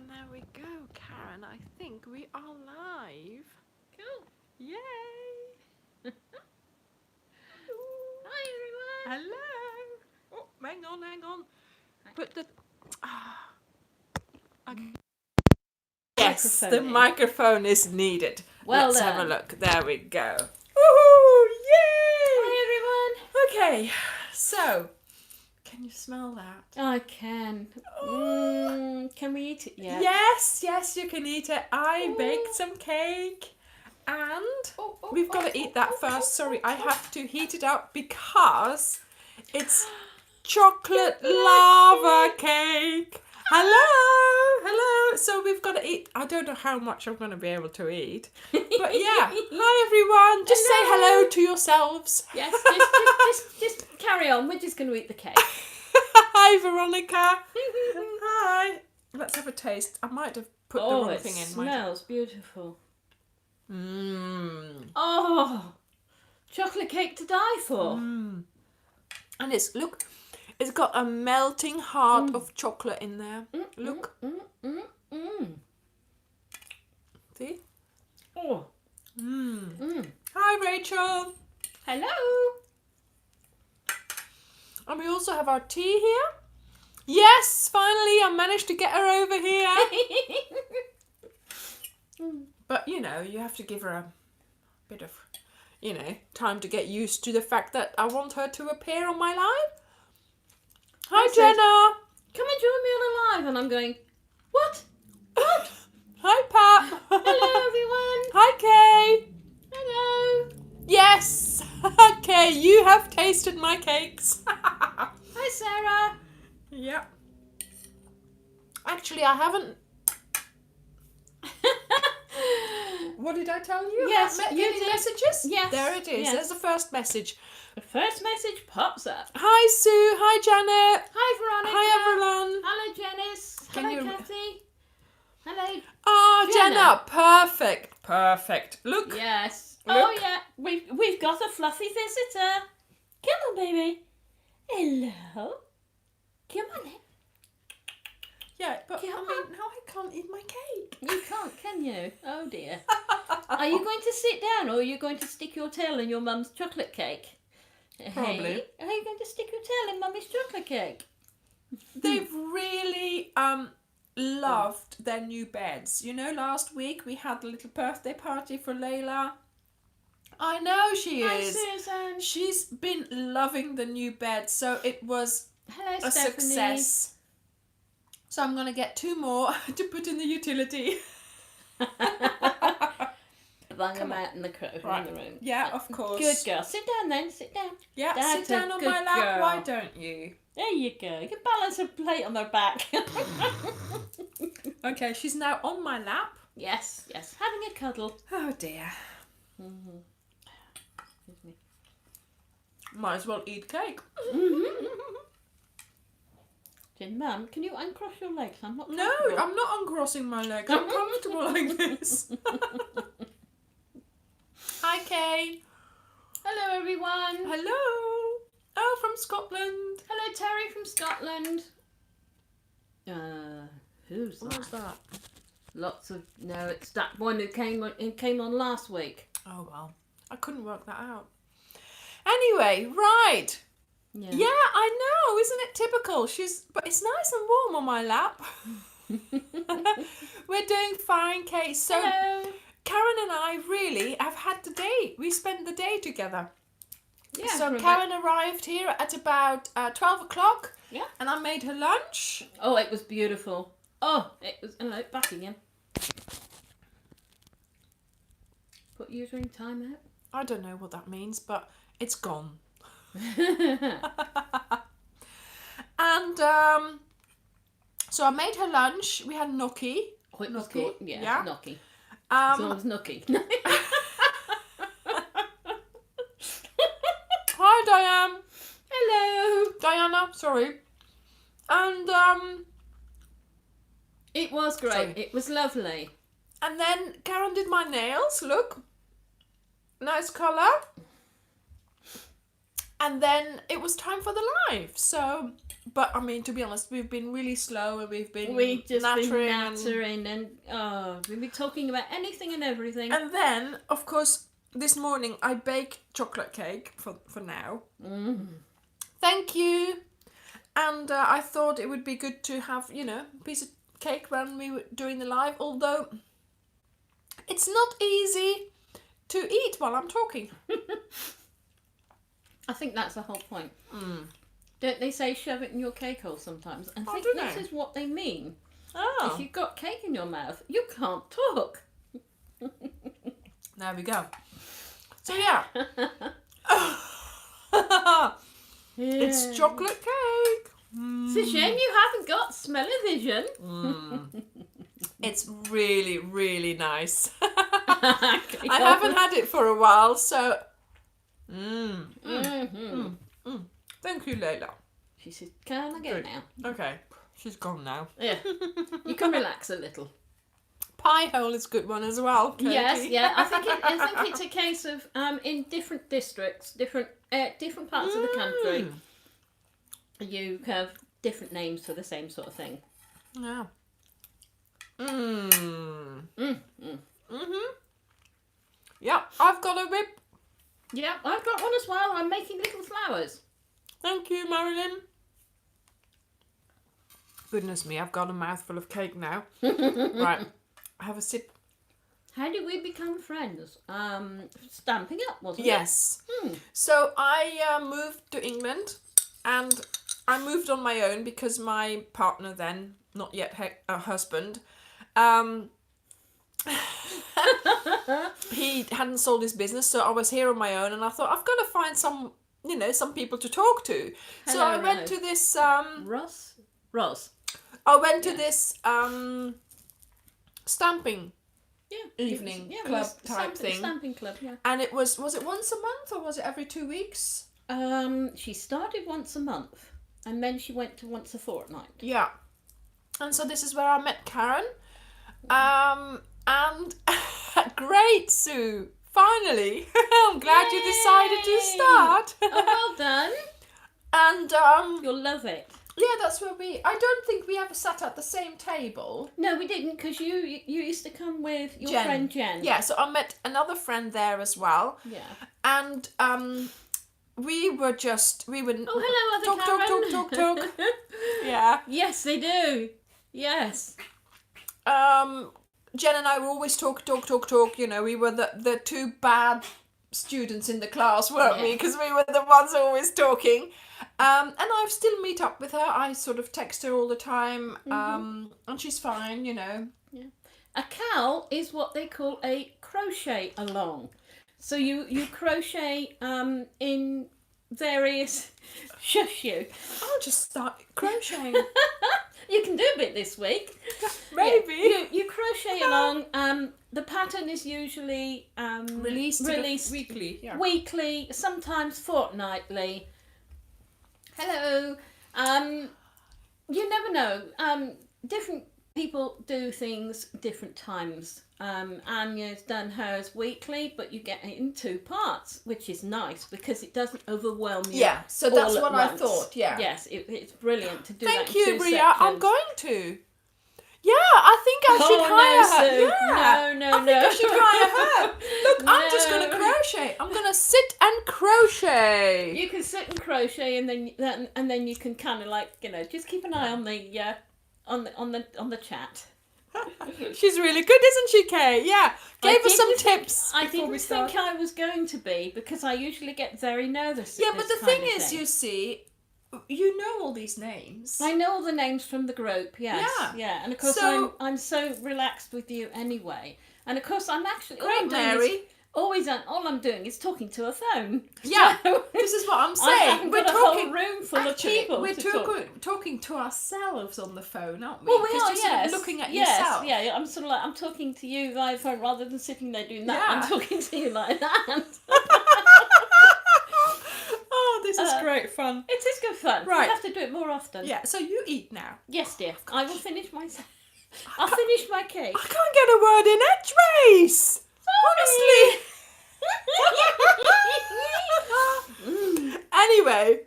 And there we go, Karen. I think we are live. Cool. Yay! Hi everyone. Hello. Oh, hang on. Put the. Okay. Yes, the microphone is needed. Well Let's done. have a look. There we go. Woohoo! Yay! Hi Okay, so can you smell that? everyone. I can. Can we eat it yet? Yes, you can eat it. I baked some cake. And we've got to eat that first. Sorry, I have to heat it up because it's chocolate lava cake. Hello. So we've got to eat. I don't know how much I'm going to be able to eat. But yeah. Hi everyone. Just say hello to yourselves. Yes, just carry on. We're just going to eat the cake. Hi Veronica. Hi. Let's have a taste. I might have put the wrong thing in. It smells beautiful. Mmm. Oh, chocolate cake to die for. And it's got a melting heart of chocolate in there. Look. See? Oh. Hi Rachel. Hello. And we also have our tea here. Yes, finally I managed to get her over here. But, you have to give her a bit of, time to get used to the fact that I want her to appear on my live. Hi, Jenna. Come and join me on a live. And I'm going, what? Hi, Pat. Hello, everyone. Hi, Kay. Hello. Yes. Okay, you have tasted my cakes. Hi, Sarah. Yep. Actually, I haven't. What did I tell you? Yes, about you any did. messages? Yes. There it is. Yes. There's the first message. The first message pops up. Hi, Sue. Hi, Janet. Hi, Veronica. Hi, everyone. Hello, Janice. Hello, Kathy. Hello. Oh, Jenna. Perfect. Look. Yes. Look. Oh, yeah. We've got a fluffy visitor. Come on, baby. Hello. Come on in. Yeah, but Come on. now I can't eat my cake. You can't, can you? Oh, dear. Are you going to sit down or are you going to stick your tail in your mum's chocolate cake? Probably. Hey, are you going to stick your tail in mummy's chocolate cake? They've really loved their new beds. Last week we had a little birthday party for Layla. I know she Hi, is. Susan. She's been loving the new bed, so it was Hello, a Stephanie. success. So I'm going to get 2 more to put in the utility. Bang them out in the room. Yeah, of course. Good girl. Sit down then. Sit down. Yeah, That's sit down a on good my lap. girl. Why don't you? There you go. You can balance a plate on their back. Okay, she's now on my lap. Yes. Having a cuddle. Oh dear. Excuse me. Might as well eat cake. Jin, Mum, can you uncross your legs? I'm not No, comfortable. I'm not uncrossing my legs. I'm comfortable like this. Hi, Kay. Hello, everyone. Hello. Oh, from Scotland. Hello, Terry from Scotland. Who's that? What's that? No, it's that one who came on last week. Oh, well. I couldn't work that out. Anyway, right. Yeah, I know. Isn't it typical? But it's nice and warm on my lap. We're doing fine, Kay. So Hello. Karen and I really have had the day. We spent the day together. Yeah. So Karen arrived here at about 12 o'clock. Yeah. And I made her lunch. Oh, it was beautiful. Oh, it was. Hello, back again. Put using time out. I don't know what that means, but it's gone. And so I made her lunch. We had gnocchi. Oh, it was Gnocchi, good. Yeah, yeah. gnocchi. So it was gnocchi. Hi, Diane. Hello. Diana, sorry. And It was great. Sorry. It was lovely. and then Karen did my nails. Look, nice colour. And then it was time for the live. So, but I mean, to be honest, we've been really slow and we've just been nattering and we've been talking about anything and everything. And then, of course, this morning I baked chocolate cake for now. Thank you. And I thought it would be good to have, a piece of cake when we were doing the live, although it's not easy to eat while I'm talking. I think that's the whole point. Don't they say shove it in your cake hole sometimes? I think this is what they mean. Oh. If you've got cake in your mouth, you can't talk. There we go. So yeah. It's chocolate cake. It's a shame you haven't got smell-o-vision. It's really, really nice. I haven't had it for a while, so... Thank you, Layla. She said, can I go now? Okay, she's gone now. Yeah. You can relax a little. Pie hole is a good one as well, Katie. Yes, yeah. I think it's a case of in different districts, different parts of the country, you have different names for the same sort of thing. Yeah. Yeah, I've got a whip. Yeah, I've got one as well. I'm making little flowers. Thank you, Marilyn. Goodness me, I've got a mouthful of cake now. Right, have a sip. How did we become friends? Stamping Up, wasn't Yes. So I moved to England, and I moved on my own because my partner then, not yet a husband, he hadn't sold his business, so I was here on my own, and I thought I've got to find some people to talk to. Hello, so I went to this Ross. I went to this stamping evening club type thing. Stamping club, yeah. And it was it once a month or was it every 2 weeks? She started once a month, and then she went to once a fortnight. Yeah. And so this is where I met Karen. And great, Sue. Finally. I'm glad you decided to start. Oh, well done. And You'll love it. yeah, that's where I don't think we ever sat at the same table. No, we didn't, because you used to come with your Jen. friend Jen. Yeah, so I met another friend there as well. Yeah. And we would Oh, hello, other talk. Yeah. Yes, they do. Yes. Jen and I were always talk. We were the two bad students in the class, weren't we? Because we were the ones always talking. And I still meet up with her. I sort of text her all the time. And she's fine, Yeah. A cal is what they call a crochet along. So you crochet in various... Shush you. I'll just start crocheting. You can do a bit this week. Maybe. Yeah, you crochet along. The pattern is usually Released weekly. Yeah. Weekly, sometimes fortnightly. Hello. You never know. Different people do things different times. Anya's done hers weekly, but you get it in 2 parts, which is nice because it doesn't overwhelm you. Yeah, so that's all what at I once. thought, yeah. Yes, it's brilliant to do Thank that you, in 2 Ria. sections. I'm going to. Yeah, I think I should hire her. Sue. Yeah. No, I think I should hire her. Look, I'm just going to No. crochet. I'm going to sit and crochet. You can sit and crochet, and then you can kind of just keep an eye on the chat. She's really good, isn't she, Kay? Yeah. Gave us some tips I before we didn't start. think I was going to be, because I usually get very nervous. Yeah, at but this the kind thing of is, thing. you see, you know all these names. I know all the names from the group. Yes, Yeah. and of course So- I'm so relaxed with you anyway, and of course I'm actually Great, Mary. all I'm doing is talking to a phone. Yeah, So- this is what I'm I saying. haven't We're got a talking whole room full of people. We're to talk. talking to ourselves on the phone, aren't we? Well, we 'Cause are, you're sort of yes. looking at yes, yourself. yeah. I'm sort of I'm talking to you via phone rather than sitting there doing that. Yeah. I'm talking to you like that. Oh, this is great fun. It is good fun. Right. We have to do it more often. Yeah, so you eat now. Yes, dear. I will finish my. I'll finish my cake. I can't get a word in edgeways. Honestly. Anyway,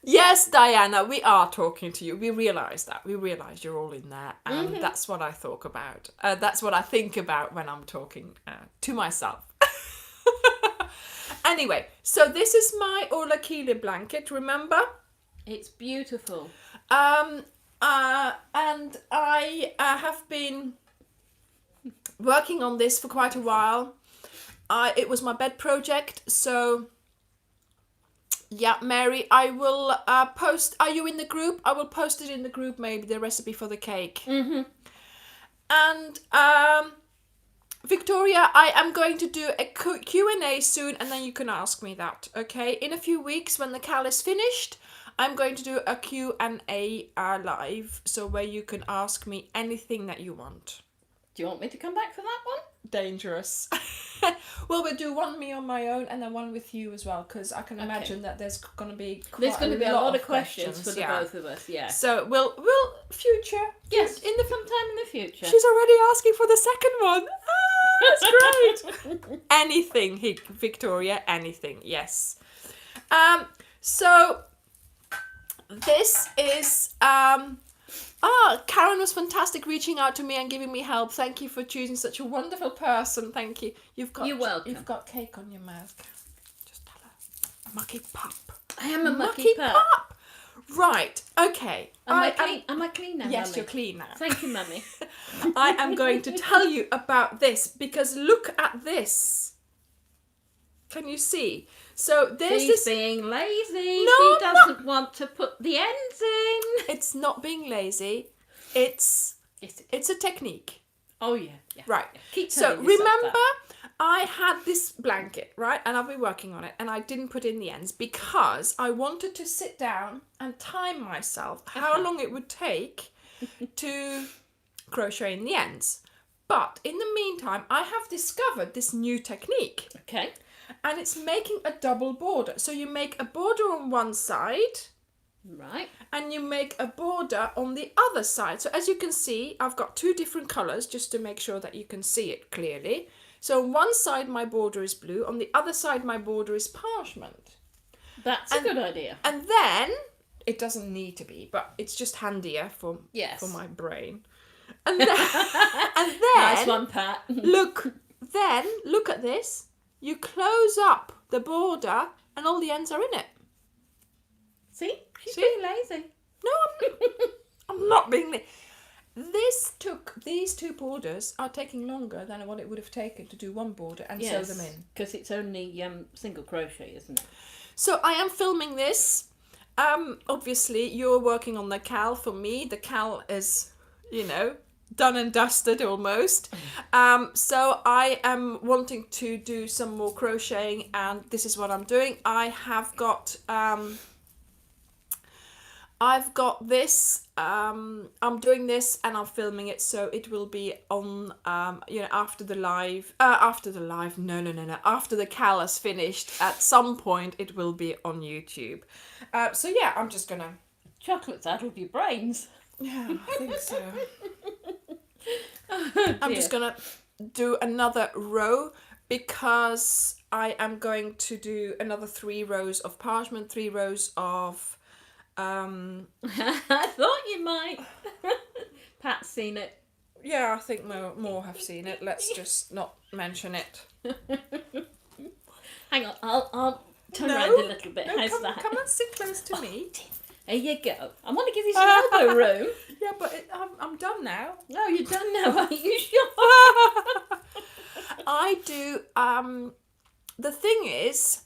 yes, Diana, we are talking to you. We realise that. We realise you're all in there, and that's what I talk about. That's what I think about when I'm talking to myself. Anyway, so this is my Ophelia blanket, remember? It's beautiful. And I have been working on this for quite a while. It was my bed project, so yeah, Mary, I will post. Are you in the group? I will post it in the group, maybe the recipe for the cake. And Victoria, I am going to do a Q&A soon, and then you can ask me that, okay? In a few weeks, when the cal is finished, I'm going to do a Q&A live, so where you can ask me anything that you want. Do you want me to come back for that one? Dangerous. Well, we'll do one me on my own, and then one with you as well, because I can imagine that there's going to be a lot of questions for the both of us. Yeah. So we'll future. Yes, sometime in the future. She's already asking for the second one. That's great. Anything, Victoria, anything. Yes. So this is Karen was fantastic reaching out to me and giving me help. Thank you for choosing such a wonderful person. Thank you. You're welcome. You've got cake on your mouth. Just tell her. A mucky pup. I am a mucky pup. Right. Okay. Am I clean now? Yes, Mummy? you're clean now. Thank you, Mummy. I am going to tell you about this because look at this. Can you see? So there's She's being lazy. No, she doesn't want to put the ends in. It's not being lazy. It's a technique. Oh yeah. Right. Keep so telling yourself remember, that. I had this blanket, right, and I've been working on it, and I didn't put in the ends because I wanted to sit down and time myself how long it would take to crochet in the ends. But in the meantime, I have discovered this new technique. Okay. And it's making a double border. So you make a border on one side. Right. And you make a border on the other side. So as you can see, I've got two different colours just to make sure that you can see it clearly. So on one side my border is blue, on the other side my border is parchment. That's a good idea. And then, it doesn't need to be, but it's just handier for my brain. And then, nice one, Pat. look at this. You close up the border and all the ends are in it. See? She's being lazy. No, I'm not being lazy. These two borders are taking longer than what it would have taken to do one border and sew them in. Because it's only single crochet, isn't it? So I am filming this. Obviously, you're working on the cal. For me, the cal is, done and dusted almost. So I am wanting to do some more crocheting, and this is what I'm doing. I've got this. I'm doing this and I'm filming it, so it will be on after the live. After the cal is finished, at some point it will be on YouTube. So yeah, I'm just gonna chocolates out of your brains. Yeah, I think so. I'm just gonna do another row because I am going to do another 3 rows of parchment, 3 rows of I thought you might. Pat's seen it. Yeah, I think more have seen it. Let's just not mention it. Hang on, I'll turn around a little bit. How's that? Come and sit close to me. There you go. I want to give you some elbow room. Yeah, but I'm done now. No, you're done now, are you sure? I do. The thing is.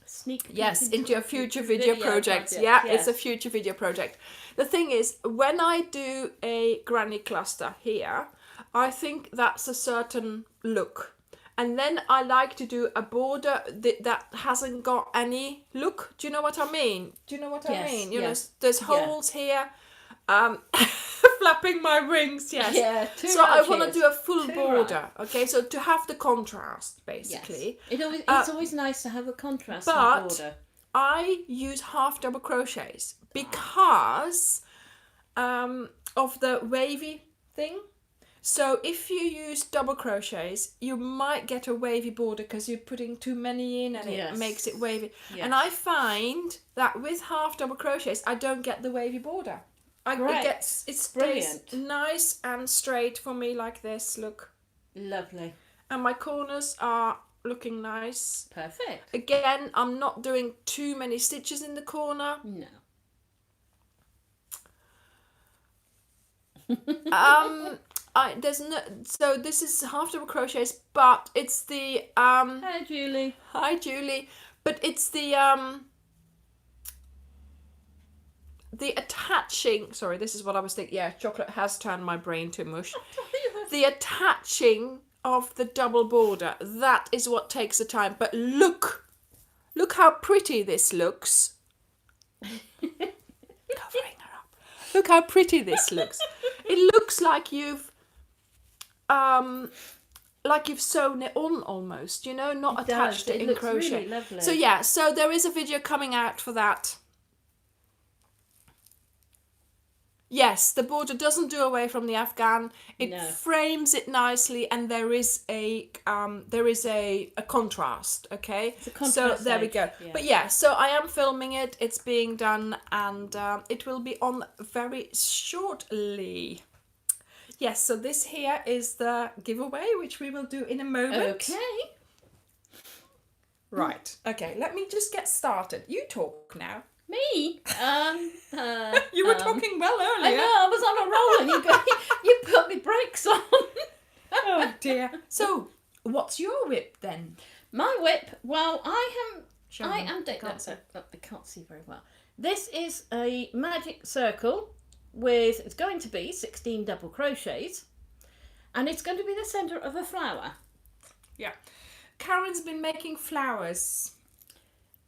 Sneak into a future video project. Yeah, it's a future video project. The thing is, when I do a granny cluster here, I think that's a certain look. And then I like to do a border that hasn't got any look. Do you know what I mean? I mean? There's holes here. Flapping my wings, yes. Yeah, so I want to do a full border, okay? So to have the contrast, basically. Yes. It's always nice to have a contrast in the border. I use half double crochets because of the wavy thing. So if you use double crochets, you might get a wavy border because you're putting too many in and Yes. it makes it wavy. Yes. And I find that with half double crochets, I don't get the wavy border. Great. It stays Brilliant. nice and straight for me like this. Look, Lovely. and my corners are looking nice. Perfect. Again, I'm not doing too many stitches in the corner. No. There's no, so this is half double crochets, but it's the Hi, Julie. hi Julie, but it's the attaching. Sorry, this is what I was thinking. Yeah, chocolate has turned my brain to mush. The attaching of the double border, that is what takes the time. But look how pretty this looks. Covering her up. Look how pretty this looks. It looks like you've sewn it on almost, you know, not attached it in looks crochet. really lovely. So yeah, so there is a video coming out for that. Yes, the border doesn't do away from the Afghan. It frames it nicely, and there is a contrast. Okay, It's a contrast so there we edge, go. yeah. But yeah, so I am filming it. It's being done, and it will be on very shortly. Yes, so this here is the giveaway, which we will do in a moment. Okay. Right. Okay. Let me just get started. You talk now. Me? You were talking well I earlier. know, I was on a roll and you put me brakes on. Oh dear. So, what's your whip then? My whip, well, I Show am them. they can't see very well. This is a magic circle with, it's going to be 16 double crochets, and it's going to be the centre of a flower. Yeah. Karen's been making flowers.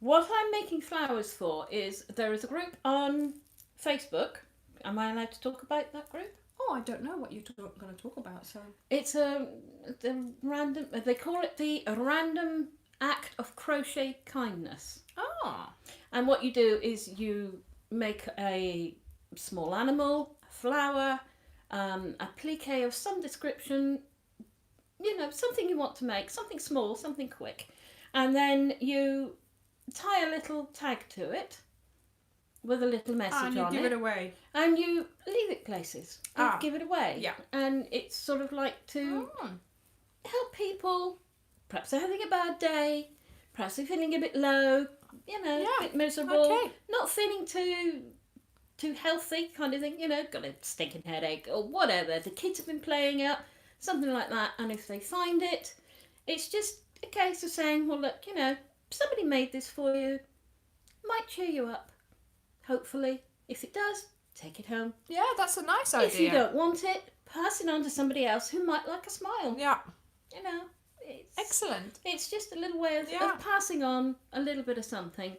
What I'm making flowers for is, there is a group on Facebook. Am I allowed to talk about that group? Oh, I don't know what you're going to talk about. So It's the random, they call it the random act of crochet kindness. And what you do is you make a small animal, a flower, a plique of some description, you know, something you want to make, something small, something quick. And then you tie a little tag to it with a little message and you on give it. it away. And you leave it places and give it away. Yeah. And it's sort of like to help people, perhaps they're having a bad day, perhaps they're feeling a bit low, you know, a bit miserable, not feeling too healthy kind of thing, you know, got a stinking headache or whatever. The kids have been playing up, something like that. And if they find it, it's just a case of saying, well, look, you know, somebody made this for you, might cheer you up, hopefully. If it does, take it home. Yeah, that's a nice idea. If you don't want it, pass it on to somebody else who might like a smile. Yeah. You know, it's Excellent. It's just a little way of passing on a little bit of something.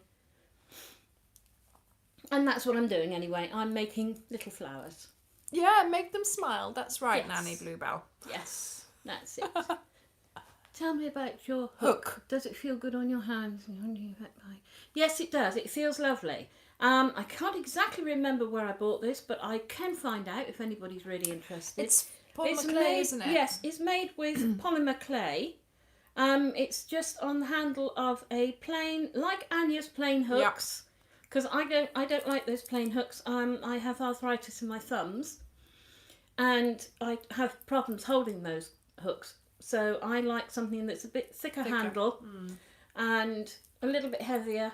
And that's what I'm doing anyway. I'm making little flowers. Yeah, make them smile. That's right, Yes. Nanny Bluebell. Yes, that's it. Tell me about your hook. Does it feel good on your hands? Yes, it does. It feels lovely. I can't exactly remember where I bought this, but I can find out if anybody's really interested. It's polymer clay, isn't it? Yes, it's made with polymer clay. It's just on the handle of a plain, like Anya's plain hooks, because I don't like those plain hooks. I have arthritis in my thumbs, and I have problems holding those hooks. So I like something that's a bit thicker. Handle and a little bit heavier.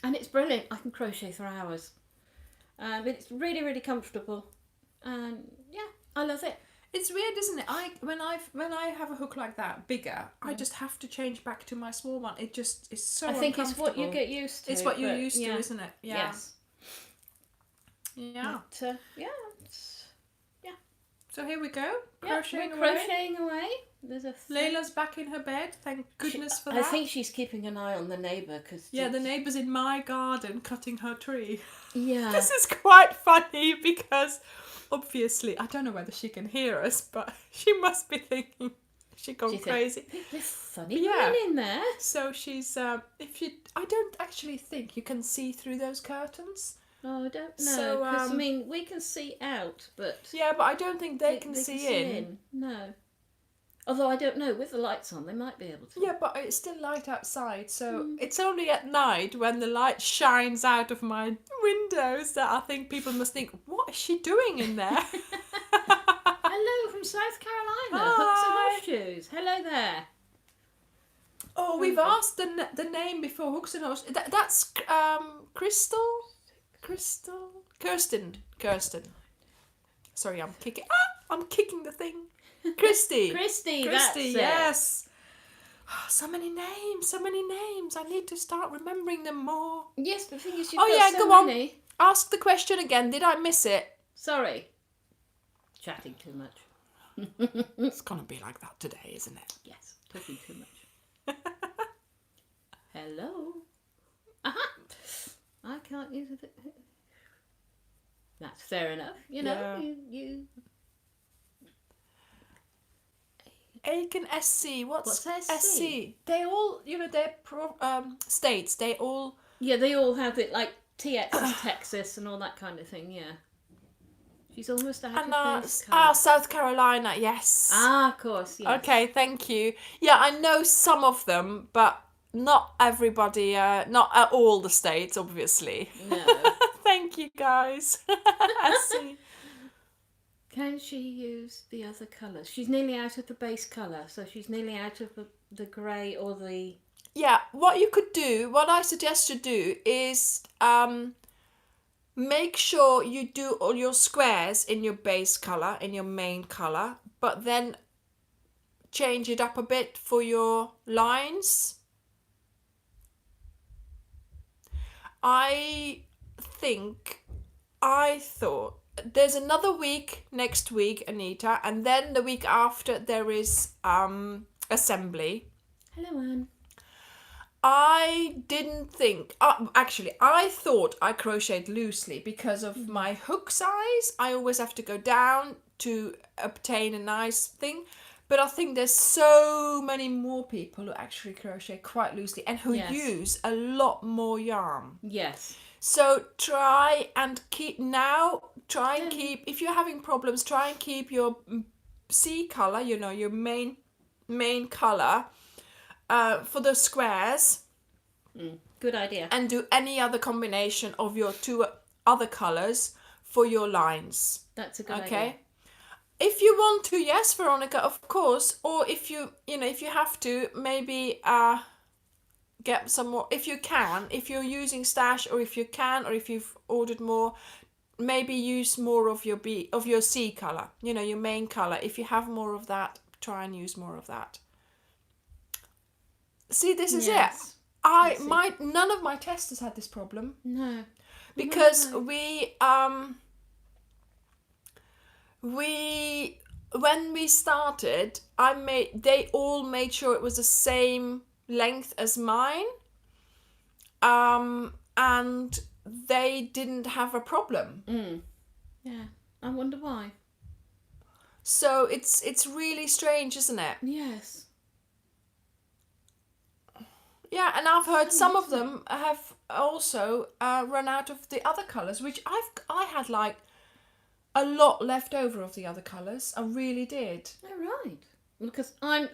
And it's brilliant. I can crochet for hours. It's really, really comfortable. And yeah, I love it. It's weird, isn't it? When I have a hook like that, bigger, I just have to change back to my small one. It just is so I think it's uncomfortable. what you get used to. It's what you're used to, isn't it? Yeah. Yes. Yeah. But, So here we go. we're crocheting away. There's a Layla's back in her bed. Thank goodness for that. I think she's keeping an eye on the neighbour because the neighbour's in my garden cutting her tree. Yeah. This is quite funny because obviously I don't know whether she can hear us, but she must be thinking she's gone crazy. There's funny women in there. So she's I don't actually think you can see through those curtains. Oh, I don't know. So, Because, I mean, we can see out, but... Yeah, but I don't think they can see in. No. Although, I don't know. With the lights on, they might be able to. Yeah, but it's still light outside, so it's only at night when the light shines out of my windows that I think people must think, what is she doing in there? Hello from South Carolina. Hooks and Horseshoes. Hello there. Oh, we've asked the name before, Hooks and Horseshoes. That's Crystal? Kirsten. Sorry, I'm kicking the thing. Christy, that's it. yes. Oh, so many names. I need to start remembering them more. Yes, but the thing is, go many. On. Ask the question again. Did I miss it? Sorry. Chatting too much. It's gonna be like that today, isn't it? Yes, talking too much. Hello. Aha. I can't use it. That's fair enough. You know, you. Aiken SC. What's SC? They all, they're states. They all. Yeah, they all have it like TX is Texas and all that kind of thing. Yeah. She's almost out of base colour. South Carolina. Yes. Of course. Yes. Okay, thank you. Yeah, I know some of them, but not everybody. Not all the states, obviously. No. Thank you, guys. SC. Can she use the other colours? She's nearly out of the base colour, so she's nearly out of the grey or the... Yeah, what I suggest you do is make sure you do all your squares in your base colour, in your main colour, but then change it up a bit for your lines. I thought there's another week next week, Anita, and then the week after there is assembly. Hello, Anne. I didn't think, actually, I thought I crocheted loosely because of my hook size. I always have to go down to obtain a nice thing. But I think there's so many more people who actually crochet quite loosely and who use a lot more yarn. Yes. So try and keep, if you're having problems, try and keep your C colour, your main colour for the squares. Good idea. And do any other combination of your two other colours for your lines. That's a good idea. If you want to, yes, Veronica, of course. Or if you have to, maybe get some more. If you can, if you're using stash, or if you've ordered more, maybe use more of your C colour. Your main colour. If you have more of that, try and use more of that. See, this is it. None of my testers had this problem. No. Because when we started, they all made sure it was the same length as mine, and they didn't have a problem. Yeah, I wonder why. So it's really strange, isn't it? Yes. Yeah, and I've heard some of them have also run out of the other colours, which I had like a lot left over of the other colours. I really did. Oh, right. Because I'm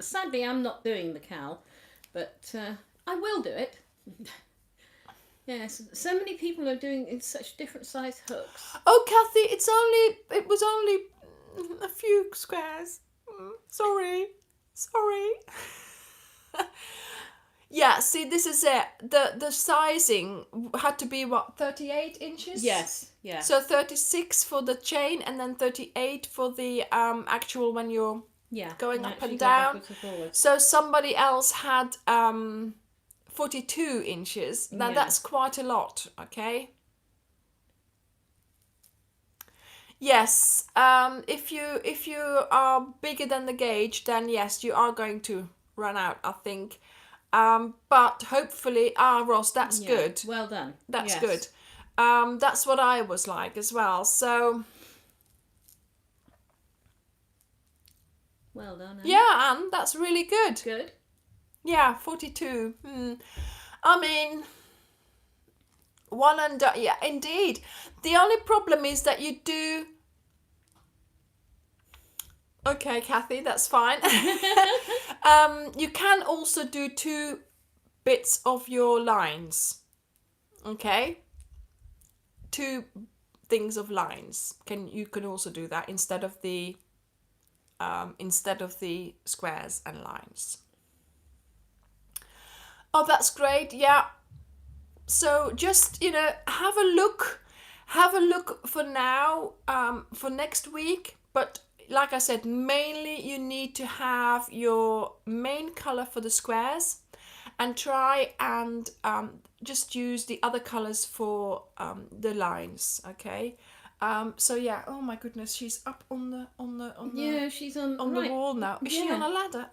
not doing the cowl, but I will do it. Yes, so many people are doing in such different size hooks. Oh, Kathy, it was only a few squares. Sorry. Yeah, see, this is it. The sizing had to be, 38 inches? Yes, yeah. So 36 for the chain and then 38 for the actual when you're going up and down. So somebody else had 42 inches. Now that's quite a lot, okay? Yes, if you are bigger than the gauge, then yes, you are going to run out, I think. But hopefully, Ross, that's good. Well done. That's good. That's what I was like as well. So, well done. Anne. Yeah, Anne, that's really good. Good. Yeah, 42. I mean, one and done. Yeah, indeed. The only problem is that you do. Okay, Kathy, that's fine. You can also do 2 bits of your lines. Okay, 2 things of lines. You can also do that instead of the squares and lines. Oh, that's great. Yeah. So just, have a look for now, for next week. But like I said, mainly you need to have your main color for the squares, and try and just use the other colors for the lines. Okay. So yeah. Oh my goodness, she's up on the Yeah, she's on the wall now. Is she Yeah. on a ladder?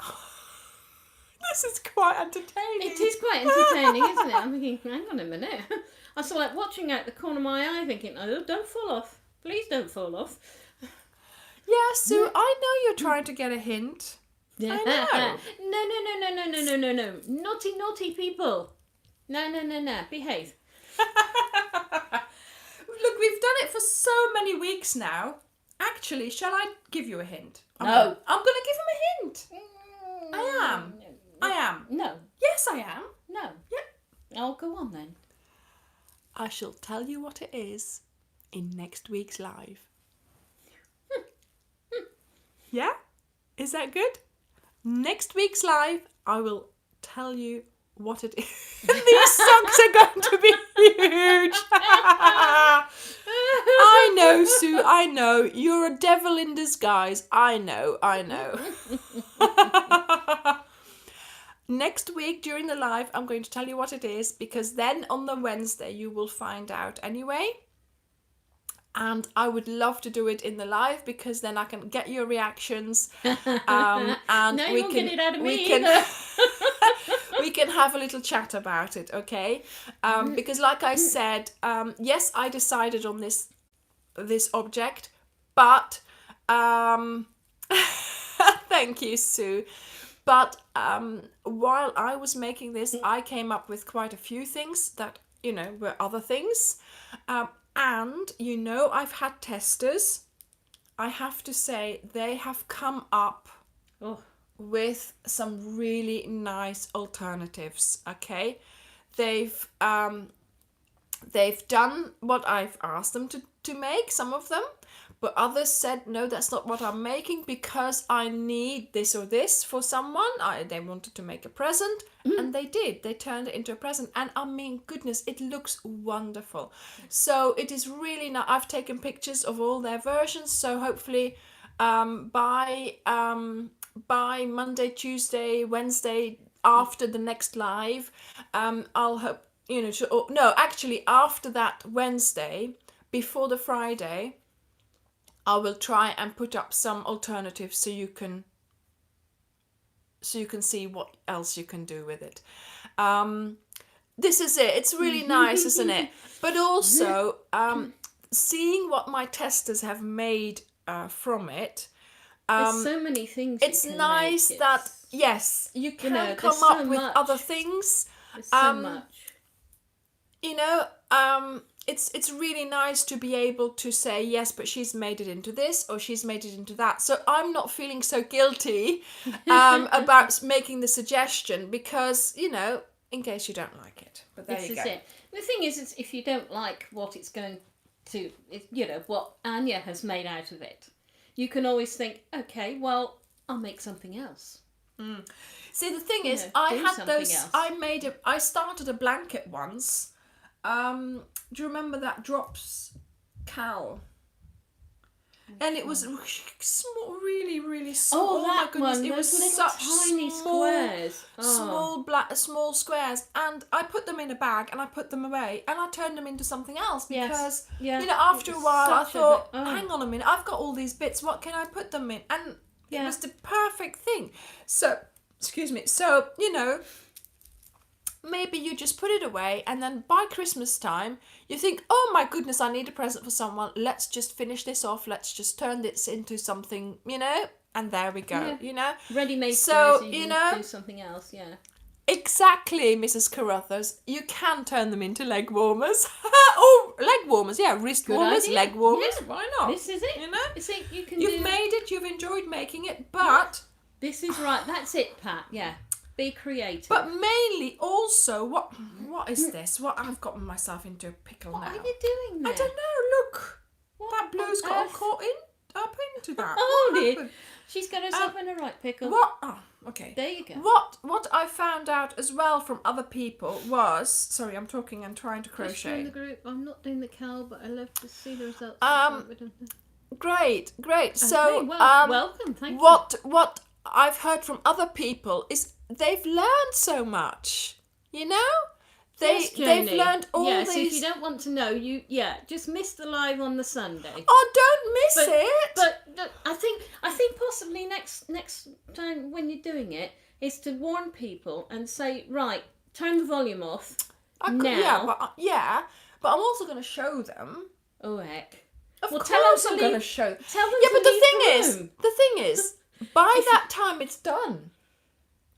This is quite entertaining. It is quite entertaining, isn't it? I'm thinking, hang on a minute. I was like watching out the corner of my eye thinking, oh, don't fall off. Please don't fall off. Yeah, Sue, I know you're trying to get a hint. Yeah. I know. No. Naughty people. No. Behave. Look, we've done it for so many weeks now. Actually, shall I give you a hint? No. I'm going to give him a hint. I am. No. Yes, I am. No. Yep. Oh, go on then. I shall tell you what it is in next week's live. Yeah? Is that good? Next week's live, I will tell you what it is. These socks are going to be huge. I know, Sue, I know. You're a devil in disguise. I know. Next week during the live, I'm going to tell you what it is, because then on the Wednesday you will find out anyway. And I would love to do it in the live, because then I can get your reactions. And No, you won't get it out of me either. We can have a little chat about it, okay? Because like I said, yes, I decided on this object, but thank you, Sue. But while I was making this, I came up with quite a few things that, were other things. And, I've had testers. I have to say, they have come up with some really nice alternatives, okay? They've done what I've asked them to make, some of them. But others said, no, that's not what I'm making, because I need this or this for someone. They wanted to make a present, and they did. They turned it into a present. And I mean, goodness, it looks wonderful. So it is really nice. I've taken pictures of all their versions. So hopefully by Monday, Tuesday, Wednesday, after the next live, I'll hope, actually after that Wednesday, before the Friday, I will try and put up some alternatives so you can see what else you can do with it. This is it. It's really nice, isn't it? But also, seeing what my testers have made from it. There's so many things. It's nice that yes, you can come there's up so with much. other things. There's so much. It's really nice to be able to say, yes, but she's made it into this, or she's made it into that. So I'm not feeling so guilty about making the suggestion, because, in case you don't like it. But there you go. It. The thing is if you don't like what it's going to, what Anya has made out of it, you can always think, okay, well, I'll make something else. See, the thing is, I had those, else. I started a blanket once. Do you remember that Drops Cal? And it was small, really, really small. Oh, that my goodness, one. it was Those such tiny squares. Small squares, and I put them in a bag and I put them away and I turned them into something else, because after a while I thought, hang on a minute, I've got all these bits. What can I put them in? And it was the perfect thing. So, excuse me. So maybe you just put it away, and then by Christmas time you think, oh my goodness, I need a present for someone, let's just finish this off, let's just turn this into something, and there we go. Ready-made so do something else. Exactly, Mrs. Carruthers. You can turn them into leg warmers. Oh, leg warmers, yeah. Wrist Good warmers, idea. leg warmers. Yeah. Why not? This is it. You know? You see, You've do... made it, you've enjoyed making it, but... This is right. That's it, Pat. Yeah. Be creative. But mainly also, what is this? What I've gotten myself into a pickle what now. are you doing there? I don't know, look. What That blue's on got all earth? caught up into that. Oh, What dear. happened? She's got herself in a right pickle. What? Oh, okay. There you go. What I found out as well from other people was... Sorry, I'm talking and trying to Just join the crochet. group. I'm not doing the cowl, but I love to see the results. Great. Okay, So, welcome. Thank you. what I've heard from other people is they've learned so much. You know, Yes, they've Joni. learned all yeah, these. So if you don't want to know, just miss the live on the Sunday. Oh, don't miss it. But I think possibly next time when you're doing it is to warn people and say, right, turn the volume off now. but I'm also going to show them. Oh heck! Of Well, course, tell them to I'm leave- going to show. Tell them Yeah, to but the leave thing room. is, by that time it's done.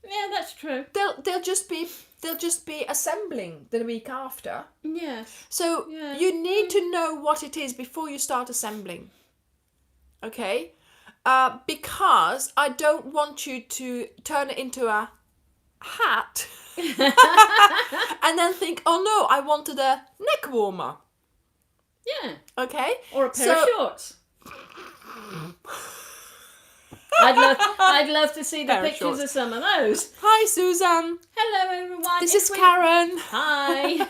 Yeah, that's true. They'll just be assembling the week after. Yes. So Yeah. you need to know what it is before you start assembling. Okay? Because I don't want you to turn it into a hat and then think, oh no, I wanted a neck warmer. Yeah. Okay? Or a pair of shorts. I'd love to see the Pair of pictures shorts. of some of those. Hi, Susan. Hello, everyone. This If is we- Karen. Hi.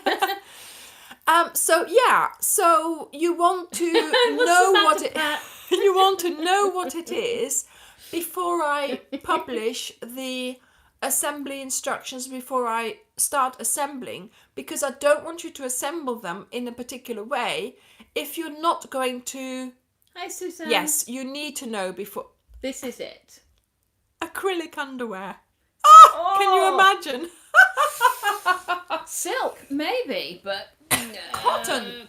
So you want to What's know the what matter, it Pat? you want to know what it is before I publish the assembly instructions, before I start assembling, because I don't want you to assemble them in a particular way if you're not going to. Hi, Susan. Yes, you need to know before. This is it. Acrylic underwear. Oh, can you imagine? Silk, maybe, but Cotton.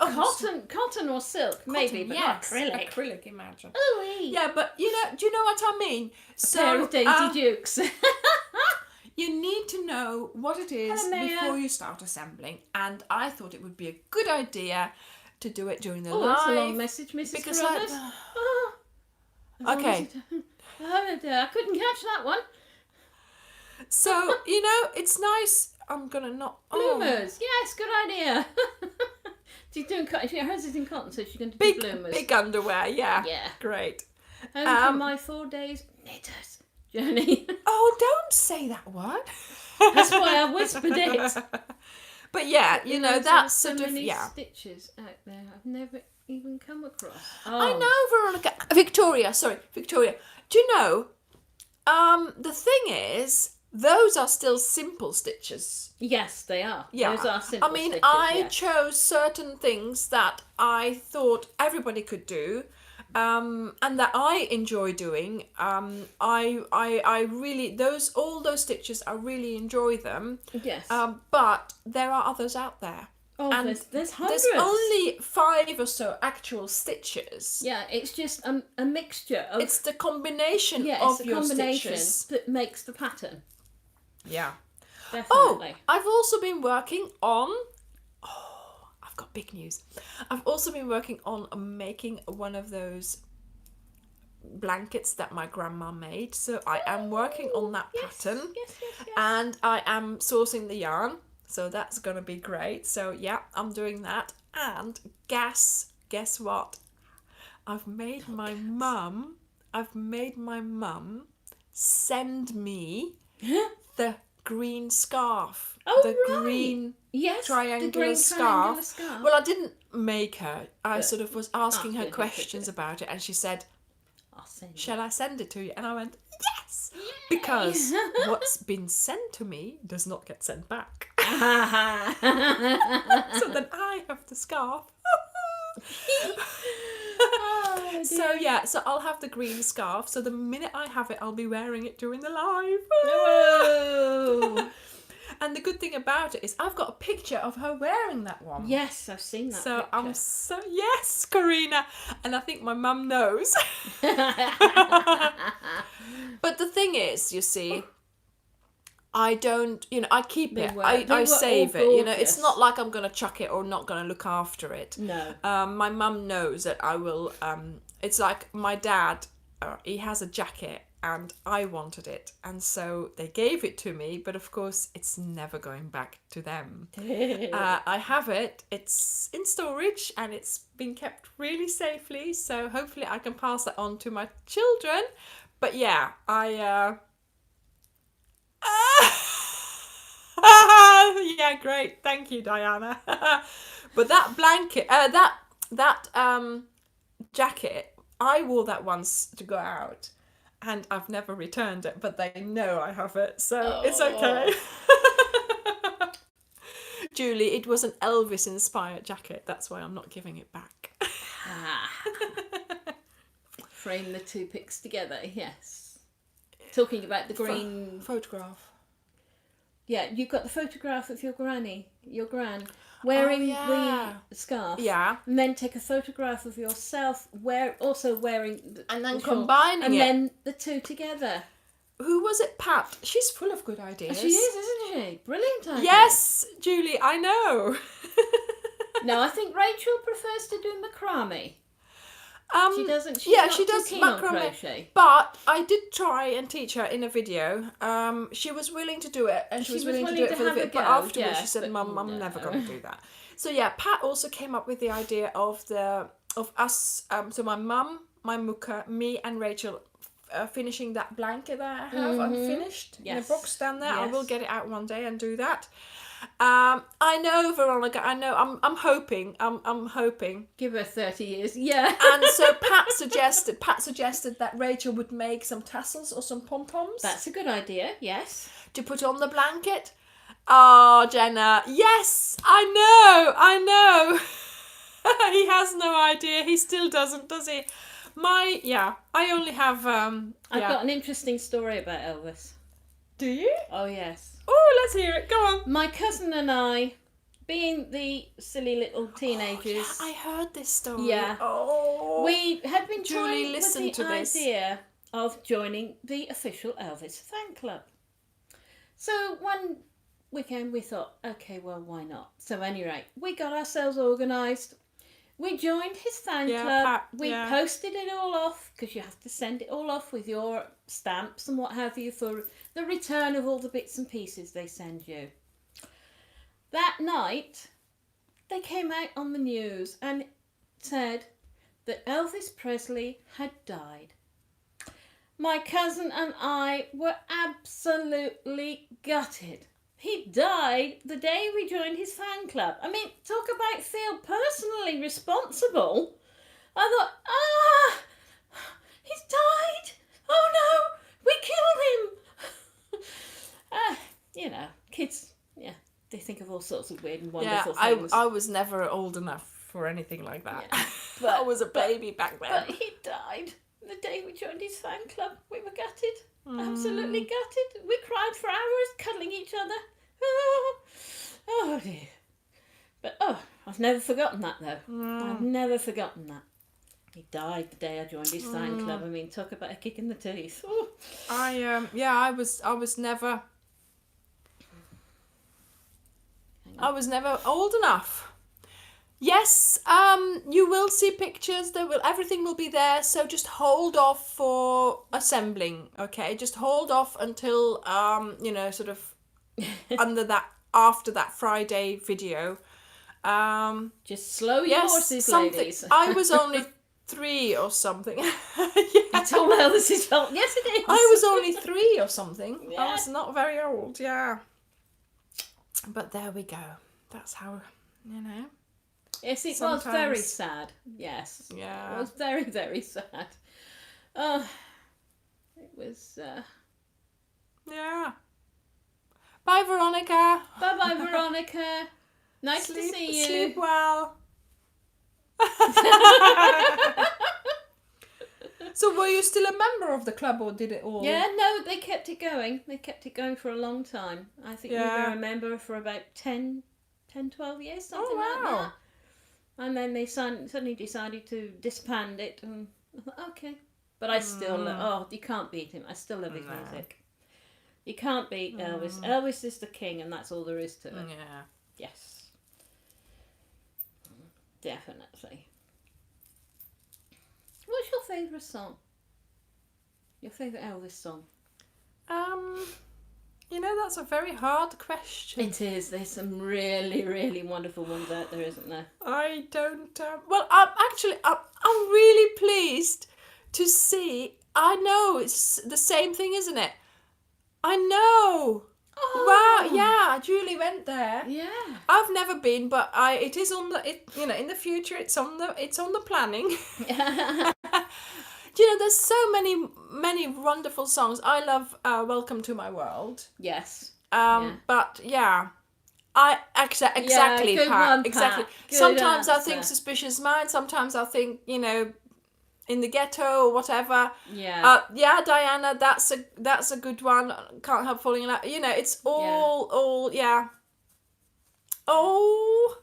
cotton or silk, maybe, but not acrylic. Acrylic, imagine. Ooh-wee. Yeah, but do you know what I mean? So, Pair of Daisy Dukes. you need to know what it is Hello, Maya. before you start assembling, and I thought it would be a good idea to do it during the Oh, live. that's a long message, Mrs. because Carruthers. okay, I couldn't catch that one. so it's nice. I'm gonna not. Bloomers. Yes, good idea. She's doing cotton. Hers is in cotton, so she's going to do Big bloomers. big underwear. Yeah. Yeah. Great. Home for my 4 days knitters journey. Oh, don't say that word. That's why I whispered it. But yeah, There's that's so sort of many yeah. stitches out there I've never even come across. I know, Veronica. Victoria. Do you know? The thing is, those are still simple stitches. Yes, they are. Yeah. Those are simple I mean, stitches, I yeah. chose certain things that I thought everybody could do, and that I enjoy doing. I really all those stitches, I really enjoy them. Yes. But there are others out there. Oh, and there's hundreds. There's only 5 or so actual stitches. Yeah, it's just a mixture of... It's the combination yeah, of it's the your combination stitches. that makes the pattern. Yeah. Definitely. Oh, I've also been working on... Oh, I've got big news. I've also been working on making one of those blankets that my grandma made. So I am working on that pattern. Yes. And I am sourcing the yarn. So that's going to be great. So yeah, I'm doing that. And guess what? I've made my mum send me the green scarf. Oh, the right. green Yes, triangular the green scarf. triangular scarf. Well, I didn't make her. I sort of was asking her good, questions about it, and she said, I'll send "Shall I send it to you?" And I went, "Yes," because what's been sent to me does not get sent back. So then I have the scarf. Oh, So I'll have the green scarf. So the minute I have it, I'll be wearing it during the live. Whoa. And the good thing about it is I've got a picture of her wearing that one. Yes, I've seen that So picture. yes, Karina, and I think my mum knows. But the thing is, you see, I don't, I keep They it. were- I they were save all it. It's gorgeous. not like I'm going to chuck it or not going to look after it. No. My mum knows that I will. It's like my dad, he has a jacket and I wanted it. And so they gave it to me. But of course, it's never going back to them. I have it. It's in storage and it's been kept really safely. So hopefully I can pass that on to my children. But yeah, yeah, great. Thank you, Diana. But that blanket, that jacket, I wore that once to go out, and I've never returned it. But they know I have it, so it's okay. Julie, it was an Elvis-inspired jacket. That's why I'm not giving it back. Frame the two pics together. Yes. Talking about the green photograph. Yeah, you've got the photograph of your gran, wearing the scarf. Yeah. And then take a photograph of yourself also wearing and then the shawl, combining and it. then the two together. Who was it, Pat? She's full of good ideas. She is, isn't she? Brilliant idea. Yes, Julie, I know. No, I think Rachel prefers to do macrame. She doesn't. She's yeah, not she does too keen on macrame. crochet. But I did try and teach her in a video. She was willing to do it, and she was willing to do it for the video. But afterwards, she said, "Mum, I'm never going to do that." So yeah, Pat also came up with the idea of us. So my mum, my muka, me, and Rachel. Finishing that blanket that I have unfinished in a box down there. I will get it out one day and do that. I know, Veronica. I know. I'm hoping. I'm hoping. Give her 30 years. Yeah. And so Pat suggested that Rachel would make some tassels or some pom-poms. That's a good idea. Yes. To put on the blanket. Oh, Jenna. Yes, I know. He has no idea. He still doesn't, does he? I only have. I've got an interesting story about Elvis. Do you? Oh yes. Oh, let's hear it. Go on. My cousin and I, being the silly little teenagers. Oh, yeah, I heard this story. Yeah. Oh. We had been Julie, toying listen with the to this. idea of joining the official Elvis fan club. So one weekend we thought, okay, well, why not? So anyway, we got ourselves organised. We joined his fan club. We posted it all off because you have to send it all off with your stamps and what have you for the return of all the bits and pieces they send you. That night, they came out on the news and said that Elvis Presley had died. My cousin and I were absolutely gutted. He died the day we joined his fan club. I mean, talk about feel personally responsible. I thought, he's died. Oh no, we killed him. Kids, they think of all sorts of weird and wonderful things. I was never old enough for anything like that. Yeah. But, I was a baby back then. But he died the day we joined his fan club. We were gutted. Absolutely gutted. We cried for hours, cuddling each other. Oh dear. But I've never forgotten that though. I've never forgotten that. He died the day I joined his fan club. I mean, talk about a kick in the teeth. Ooh. I was never old enough. Yes, you will see pictures. Everything will be there. So just hold off for assembling. Okay, just hold off until sort of after that Friday video. Just slow your horses, ladies. I was only 3 or something. It's all Elvis's fault. Yes, it is. I was only 3 or something. Yeah. I was not very old. Yeah. But there we go. That's how, Yes, it sometimes. was very sad. Yes. Yeah. It was very, very sad. It was... Yeah. Bye, Veronica. Bye-bye, Veronica. Nice to see you. Sleep well. So were you still a member of the club or did it all? Yeah, no, they kept it going. They kept it going for a long time. I think we were a member for about 10, 12 years, something like that. And then they suddenly decided to disband it. And I thought, okay. But I still, you can't beat him. I still love his music. You can't beat Elvis. Elvis is the king, and that's all there is to it. Yeah. Yes. Definitely. What's your favourite song? Your favourite Elvis song? That's a very hard question. It is. There's some really, really wonderful ones out there, isn't there? I don't. Well, I'm really pleased to see. I know it's the same thing, isn't it? I know. Oh. Wow. Yeah, Julie went there. Yeah. I've never been, but it is on the. In the future, it's on the planning. There's so many wonderful songs. I love "Welcome to My World." Yes. But yeah. Exactly, good Pat. one, Pat. Exactly. Good Sometimes I answer. think Suspicious Mind. Sometimes I think In the Ghetto or whatever. Yeah. Diana. That's a good one. Can't Help Falling in Love. It's all yeah. Oh,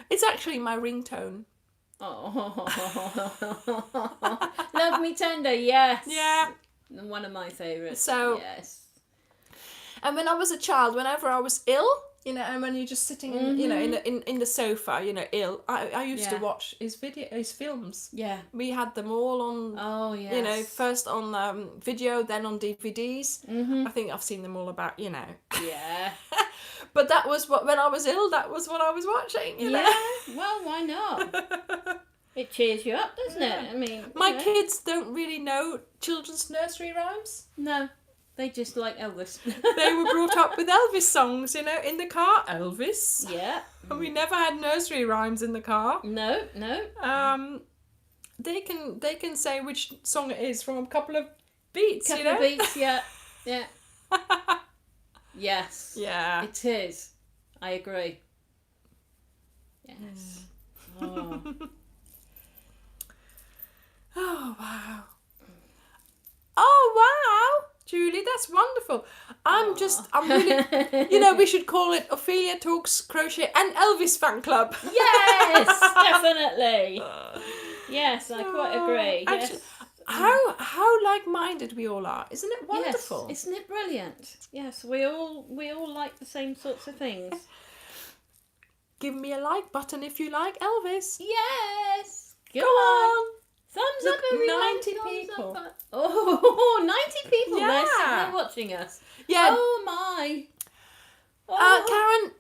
it's actually my ringtone. Oh. Love Me Tender. Yes. Yeah. One of my favourites. So. Yes. And when I was a child, whenever I was ill, and when you're just sitting in the sofa, ill, I used to watch his films. Yeah. We had them all on. Oh yes. First on video, then on DVDs. Mm-hmm. I think I've seen them all about. Yeah. But that was when I was ill. That was what I was watching. Yeah. Well, why not? It cheers you up, doesn't it? I mean, my kids don't really know children's nursery rhymes. No. They just like Elvis. They were brought up with Elvis songs, in the car. Elvis. Yeah. And we never had nursery rhymes in the car. No. They can say which song it is from a couple of beats. Of beats, yeah. Yes. Yeah. It is. I agree. Yes. Oh. Oh wow. Oh wow. Julie, that's wonderful. I'm really, we should call it Ophelia Talks Crochet and Elvis Fan Club. Yes, definitely. Yes, I quite agree. Actually, yes. How like-minded we all are. Isn't it wonderful? Yes, isn't it brilliant? Yes, we all like the same sorts of things. Give me a like button if you like Elvis. Yes. Go on. Thumbs Look, up, everyone. 90 Thumbs people. Up. Oh, 90 people. Yeah. They're watching us. Yeah. Oh, my. Oh. Karen,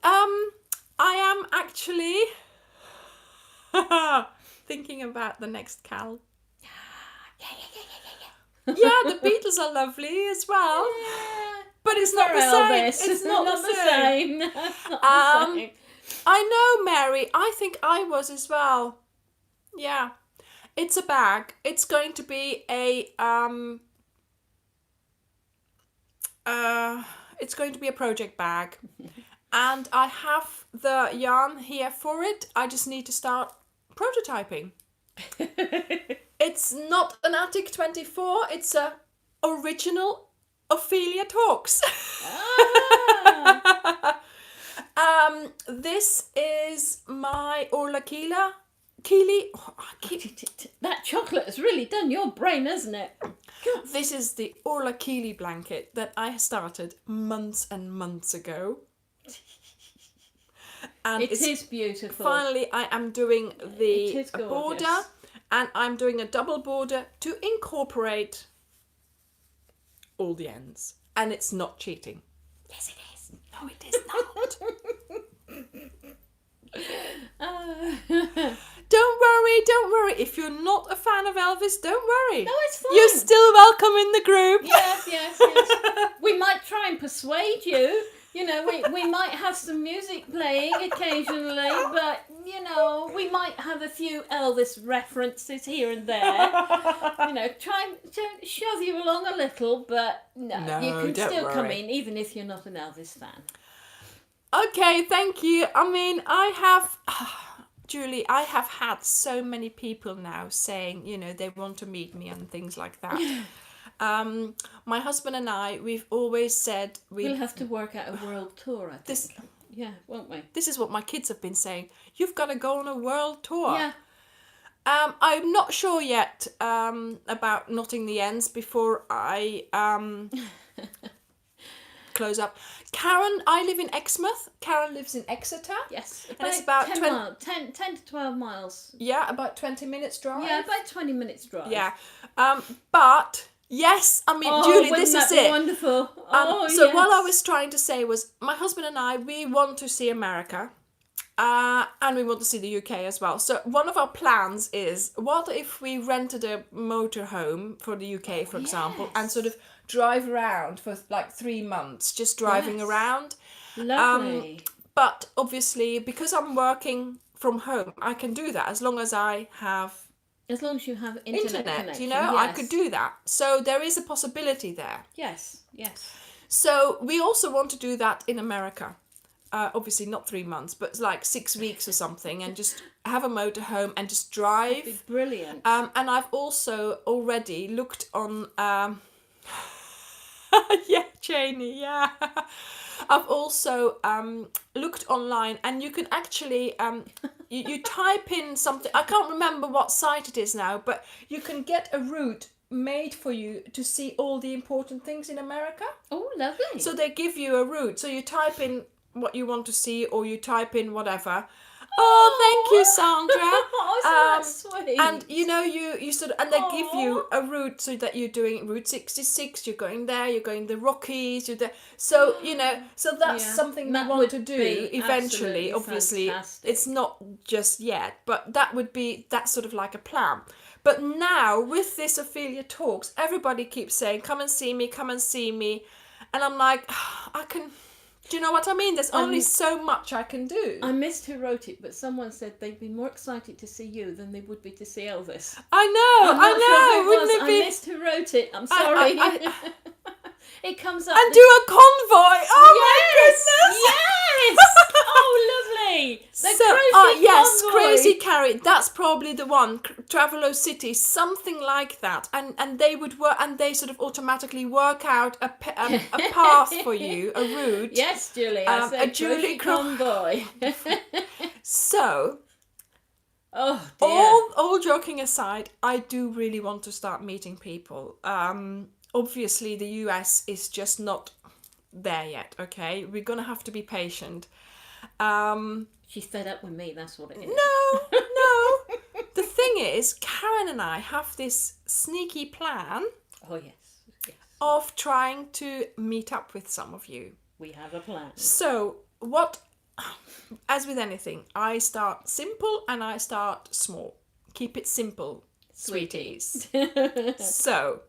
I am actually thinking about the next Cal. Yeah, the Beatles are lovely as well. Yeah. But it's not the same. Elvis. It's not the same. It's not the same. I know, Mary. I think I was as well. Yeah. It's a bag. It's going to be it's going to be a project bag. And I have the yarn here for it. I just need to start prototyping. It's not an Attic 24, it's a original Ophelia Talks. Ah. This is my Orla Keely. Oh, That chocolate has really done your brain, hasn't it? This is the Orla Keely blanket that I started months and months ago. And It is beautiful. Finally, I am doing the border, and I'm doing a double border to incorporate all the ends. And it's not cheating. Yes, it is. No, it is not. Don't worry. If you're not a fan of Elvis, don't worry. No, it's fine. You're still welcome in the group. Yes. We might try and persuade you. We might have some music playing occasionally, but, we might have a few Elvis references here and there. Try and shove you along a little, but no you can still come in, even if you're not an Elvis fan. Okay, thank you. I mean, Julie, I have had so many people now saying, they want to meet me and things like that. My husband and I, we've always said we'll have to work out a world tour, I think. Yeah, won't we? This is what my kids have been saying. You've got to go on a world tour. Yeah. I'm not sure yet about knotting the ends before I close up. Karen, I live in Exmouth. Karen lives in Exeter. Yes. And it's about 10 to 12 miles. Yeah, about 20 minutes drive. Yeah, about 20 minutes drive. Yeah. But yes, I mean, Oh, Julie, wouldn't this that is be it. wonderful? Oh, So yes. what I was trying to say was, my husband and I, we want to see America. And we want to see the UK as well. So one of our plans is, what if we rented a motorhome for the UK, for example, and sort of drive around for like 3 months, just driving around. Lovely. But obviously, because I'm working from home, I can do that as long as I have As long as you have internet connection. you know, I yes. could do that. So there is a possibility there. Yes, yes. So we also want to do that in America. Obviously not 3 months, but like 6 weeks or something, and just have a motorhome and just drive. That'd be brilliant. And I've also already looked on. Yeah, Janie. Yeah, I've also looked online, and you can actually you type in something. I can't remember what site it is now, but you can get a route made for you to see all the important things in America. Oh, lovely. So they give you a route. So you type in what you want to see, or you type in whatever. Oh, thank you, Sandra. Oh, that's sweet. And you know, you sort of, and they give you a route, so that you're doing Route 66. You're going there. You're going the Rockies. You're there. So you know, so that's something That we want would to do be eventually. absolutely Obviously, fantastic. it's not just yet, but that's sort of like a plan. But now with this Ophelia Talks, everybody keeps saying, "Come and see me, come and see me," and I'm like, I can. Do you know what I mean? There's only so much I can do. I missed who wrote it, but someone said they'd be more excited to see you than they would be to see Elvis. I know, I'm not sure who it Wouldn't was. it be? I missed who wrote it. I'm sorry. It comes up. And do a convoy. Oh my goodness! Yes! Oh, lovely! The Crazy yes, Convoy. Crazy Carry. That's probably the one. Travelo City, something like that. And they would work, and they sort of automatically work out a path for you, a route. Yes, Julie. I said a Julie Convoy. So. Oh dear. All joking aside, I do really want to start meeting people. Obviously, the US is just not there yet. Okay, we're gonna have to be patient. She's fed up with me. That's what it is. No. The thing is, Karen and I have this sneaky plan Oh yes. of trying to meet up with some of you. We have a plan. So as with anything, I start simple and I start small. Keep it simple, sweeties. So,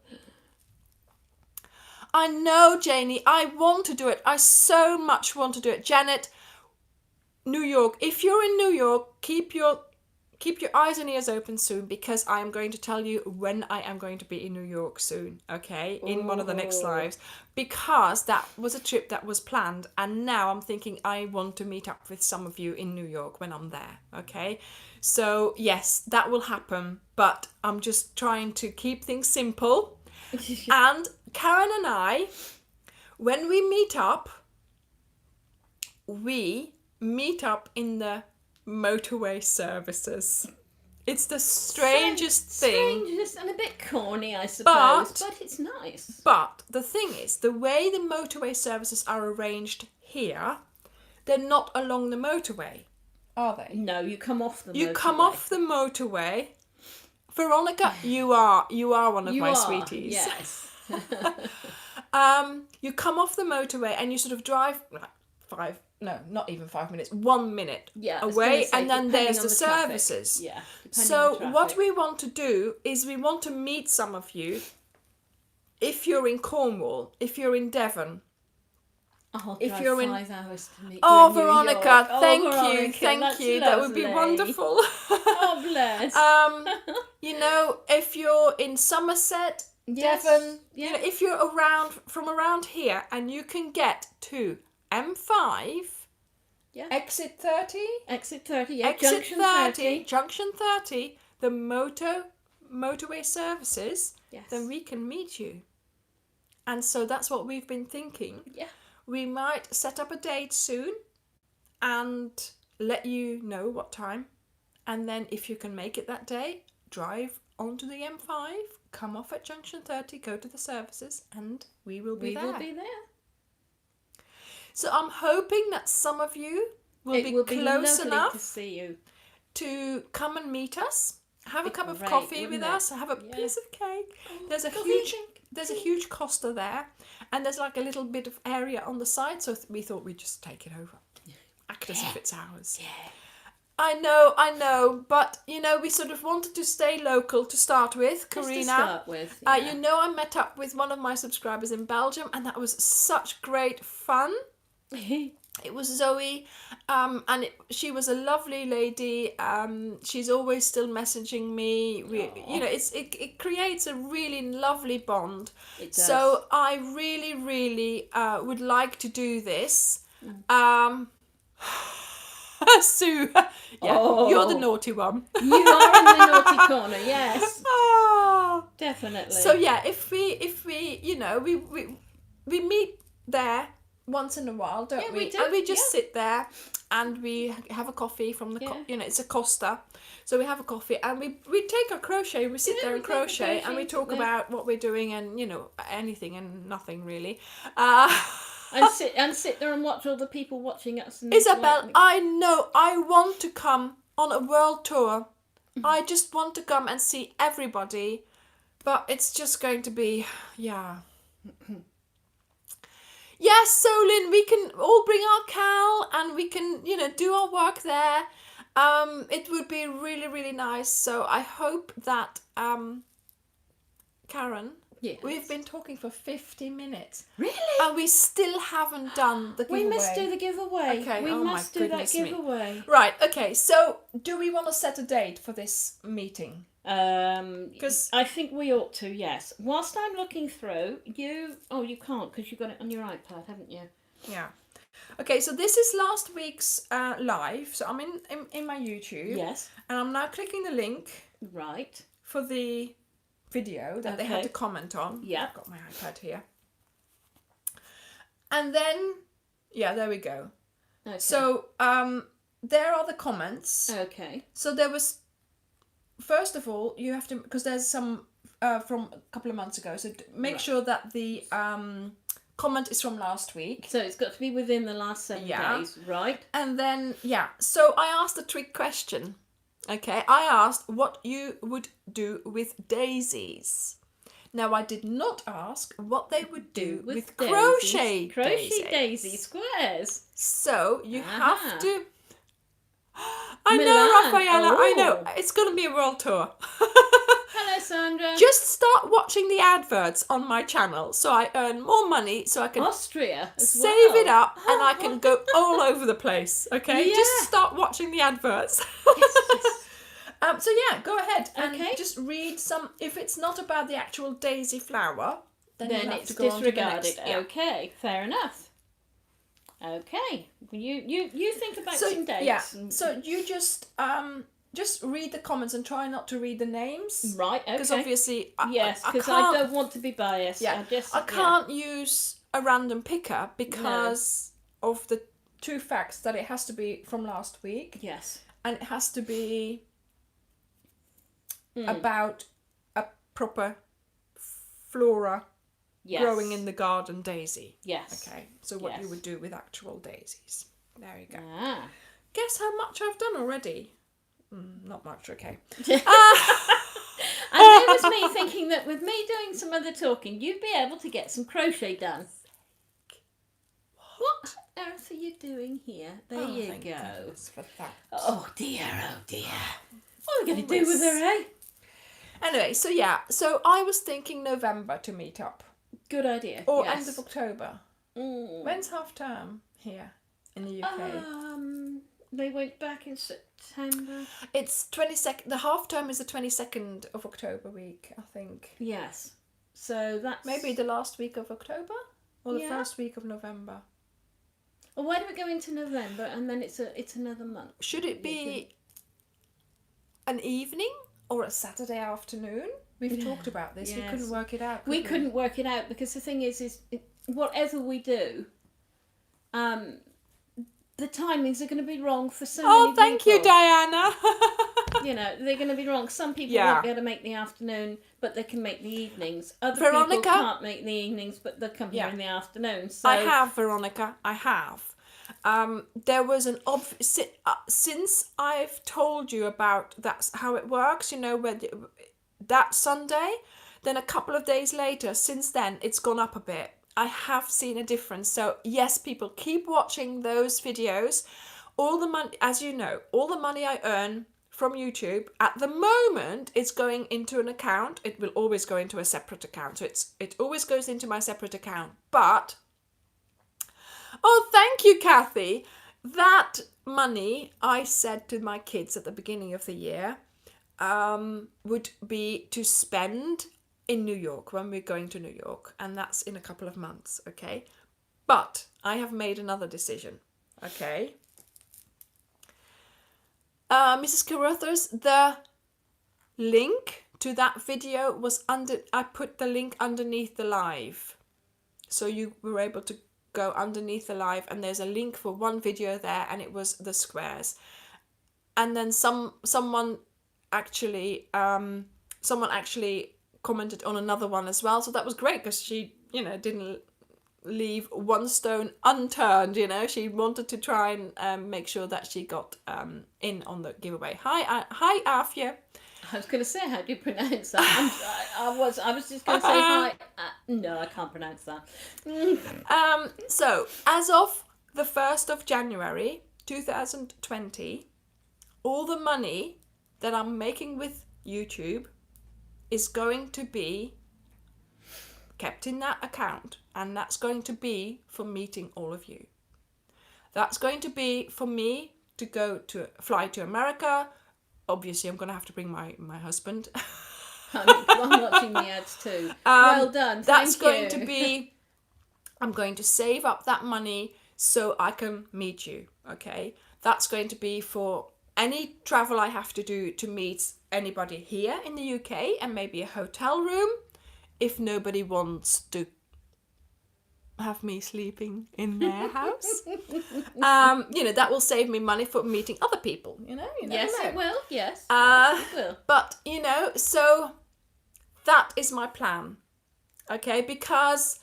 I know, Janie, I want to do it. I so much want to do it. Janet, New York. If you're in New York, keep your eyes and ears open soon, because I am going to tell you when I am going to be in New York soon, okay? In one of the next lives. Because that was a trip that was planned, and now I'm thinking I want to meet up with some of you in New York when I'm there, okay? So, yes, that will happen, but I'm just trying to keep things simple. And Karen and I, when we meet up in the motorway services. It's the strangest thing. Strangest and a bit corny, I suppose, but it's nice. But the thing is, the way the motorway services are arranged here, they're not along the motorway, are they? No, you come off the motorway. You come off the motorway. Veronica, you are one of my sweeties. Yes. You come off the motorway and you sort of drive not even 5 minutes, 1 minute away, and then there's the services. Yeah. So what we want to do is we want to meet some of you. If you're in Cornwall, if you're in Devon, if you're in 5 hours to meet oh, you in New Veronica, York. thank Veronica, you. That would be wonderful. Oh, bless. You know, if you're in Somerset, Devon, you know, if you're around here, and you can get to M5, exit 30, exit 30, exit junction 30, junction 30, the motorway services, then we can meet you. And so that's what we've been thinking. Yeah. We might set up a date soon and let you know what time. And then if you can make it that day, drive onto the M5, come off at junction 30, go to the services, and we will be there. We will be there. So I'm hoping that some of you will be close enough to see you, to come and meet us, have a cup of great, coffee with wouldn't it? us, have a piece of cake. There's a huge Costa there, and there's like a little bit of area on the side, so we thought we'd just take it over. Act as if it's ours. Yeah. I know, but we sort of wanted to stay local to start with, Karina. Just to start with, yeah. I met up with one of my subscribers in Belgium, and that was such great fun. It was Zoe, and she was a lovely lady. She's always still messaging me. It creates a really lovely bond. It does. So I really, really would like to do this. Sue, you're the naughty one. You are in the naughty corner, yes. Oh. Definitely. So yeah, if we we meet there once in a while, don't we? We do. And we just sit there and we have a coffee from the it's a Costa. So we have a coffee and we take our crochet and we sit there and crochet and we talk about what we're doing and anything and nothing really. And sit there and watch all the people watching us. And Isabel, I know I want to come on a world tour. I just want to come and see everybody, but it's just going to be, Yes, Solin, we can all bring our Cal and we can, do our work there. It would be really, really nice. So I hope that, Karen, yes. We've been talking for 50 minutes. Really? And we still haven't done the giveaway. We must do the giveaway. Okay, we must do that giveaway. Right, okay, so do we want to set a date for this meeting? Because I think we ought to, yes. Whilst I'm looking through, you can't because you've got it on your iPad, haven't you? Yeah. Okay, so this is last week's live. So I'm in my YouTube. Yes. And I'm now clicking the link. Right. For the video that they had to comment on. Yeah. I've got my iPad here. And then, there we go. Okay. So, there are the comments. Okay. So there was, first of all, you have to, because there's some from a couple of months ago, so make sure that the comment is from last week. So it's got to be within the last 7 days, right? And then, so I asked a trick question. Okay, I asked what you would do with daisies. Now, I did not ask what they would do with crochet daisy squares. So, you have to... I know, Rafaela, I know. It's going to be a world tour. Hello, Sandra. Just start watching the adverts on my channel so I earn more money so I can... Austria as save it up and I can go all over the place, okay? Yeah. Just start watching the adverts. So go ahead and just read some. If it's not about the actual daisy flower, then you'll have it's to go disregarded. On to the next. Okay, fair enough. Okay, you think about some dates. Yeah. So you just read the comments and try not to read the names. Right. Okay. Because obviously, because I don't want to be biased. Yeah. I can't use a random picker because of the two facts that it has to be from last week. Yes. And it has to be about a proper flora growing in the garden daisy. Yes. Okay, so what you would do with actual daisies. There you go. Ah. Guess how much I've done already? Not much, okay. And it was me thinking that with me doing some other talking, you'd be able to get some crochet done. What on earth are you doing here? There you go. For that. Oh dear. What are we going to do with her, eh? Anyway, so I was thinking November to meet up. Good idea. Or end of October. When's half term here in the UK? They went back in September. It's 22nd. The half term is the 22nd of October week, I think. Yes. So that's maybe the last week of October or the first week of November. Well, why do we go into November and then it's another month? Should it be an evening or a Saturday afternoon? We've talked about this. Yes. We couldn't work it out. We couldn't work it out because the thing is whatever we do, the timings are going to be wrong for so Oh, many thank you, people. Diana. You know, they're going to be wrong. Some people Yeah. won't be able to make the afternoon, but they can make the evenings. Other Veronica? people can't make the evenings, but they'll come here Yeah. in the afternoon. So I have, Veronica. I have. There was an since I've told you about that's how it works. You know, when that Sunday, then a couple of days later. Since then, it's gone up a bit. I have seen a difference. So yes, people, keep watching those videos. All the money, as you know, all the money I earn from YouTube at the moment, it's going into an account. It will always go into a separate account. So it always goes into my separate account. But oh, thank you, Kathy. That money I said to my kids at the beginning of the year would be to spend in New York when we're going to New York, and that's in a couple of months, okay? But I have made another decision, okay? Mrs. Carruthers, the link to that video was I put the link underneath the live. So you were able to go underneath the live, and there's a link for one video there, and it was the squares. And then someone actually commented on another one as well, so that was great because she, you know, didn't leave one stone unturned. You know, she wanted to try and make sure that she got in on the giveaway. Hi Afia. I was going to say, how do you pronounce that? I was just going to say hi. No, I can't pronounce that. So as of the 1st of January 2020, all the money that I'm making with YouTube is going to be kept in that account, and that's going to be for meeting all of you. That's going to be for me to fly to America. Obviously, I'm going to have to bring my husband. I'm watching the ads too. Well done. That's Thank going you. to be. I'm going to save up that money so I can meet you. Okay, that's going to be for any travel I have to do to meet anybody here in the UK, and maybe a hotel room if nobody wants to have me sleeping in their house. You know, that will save me money for meeting other people. You know. Yes, it will. Yes, yes, it will. But you know, so that is my plan. Okay, because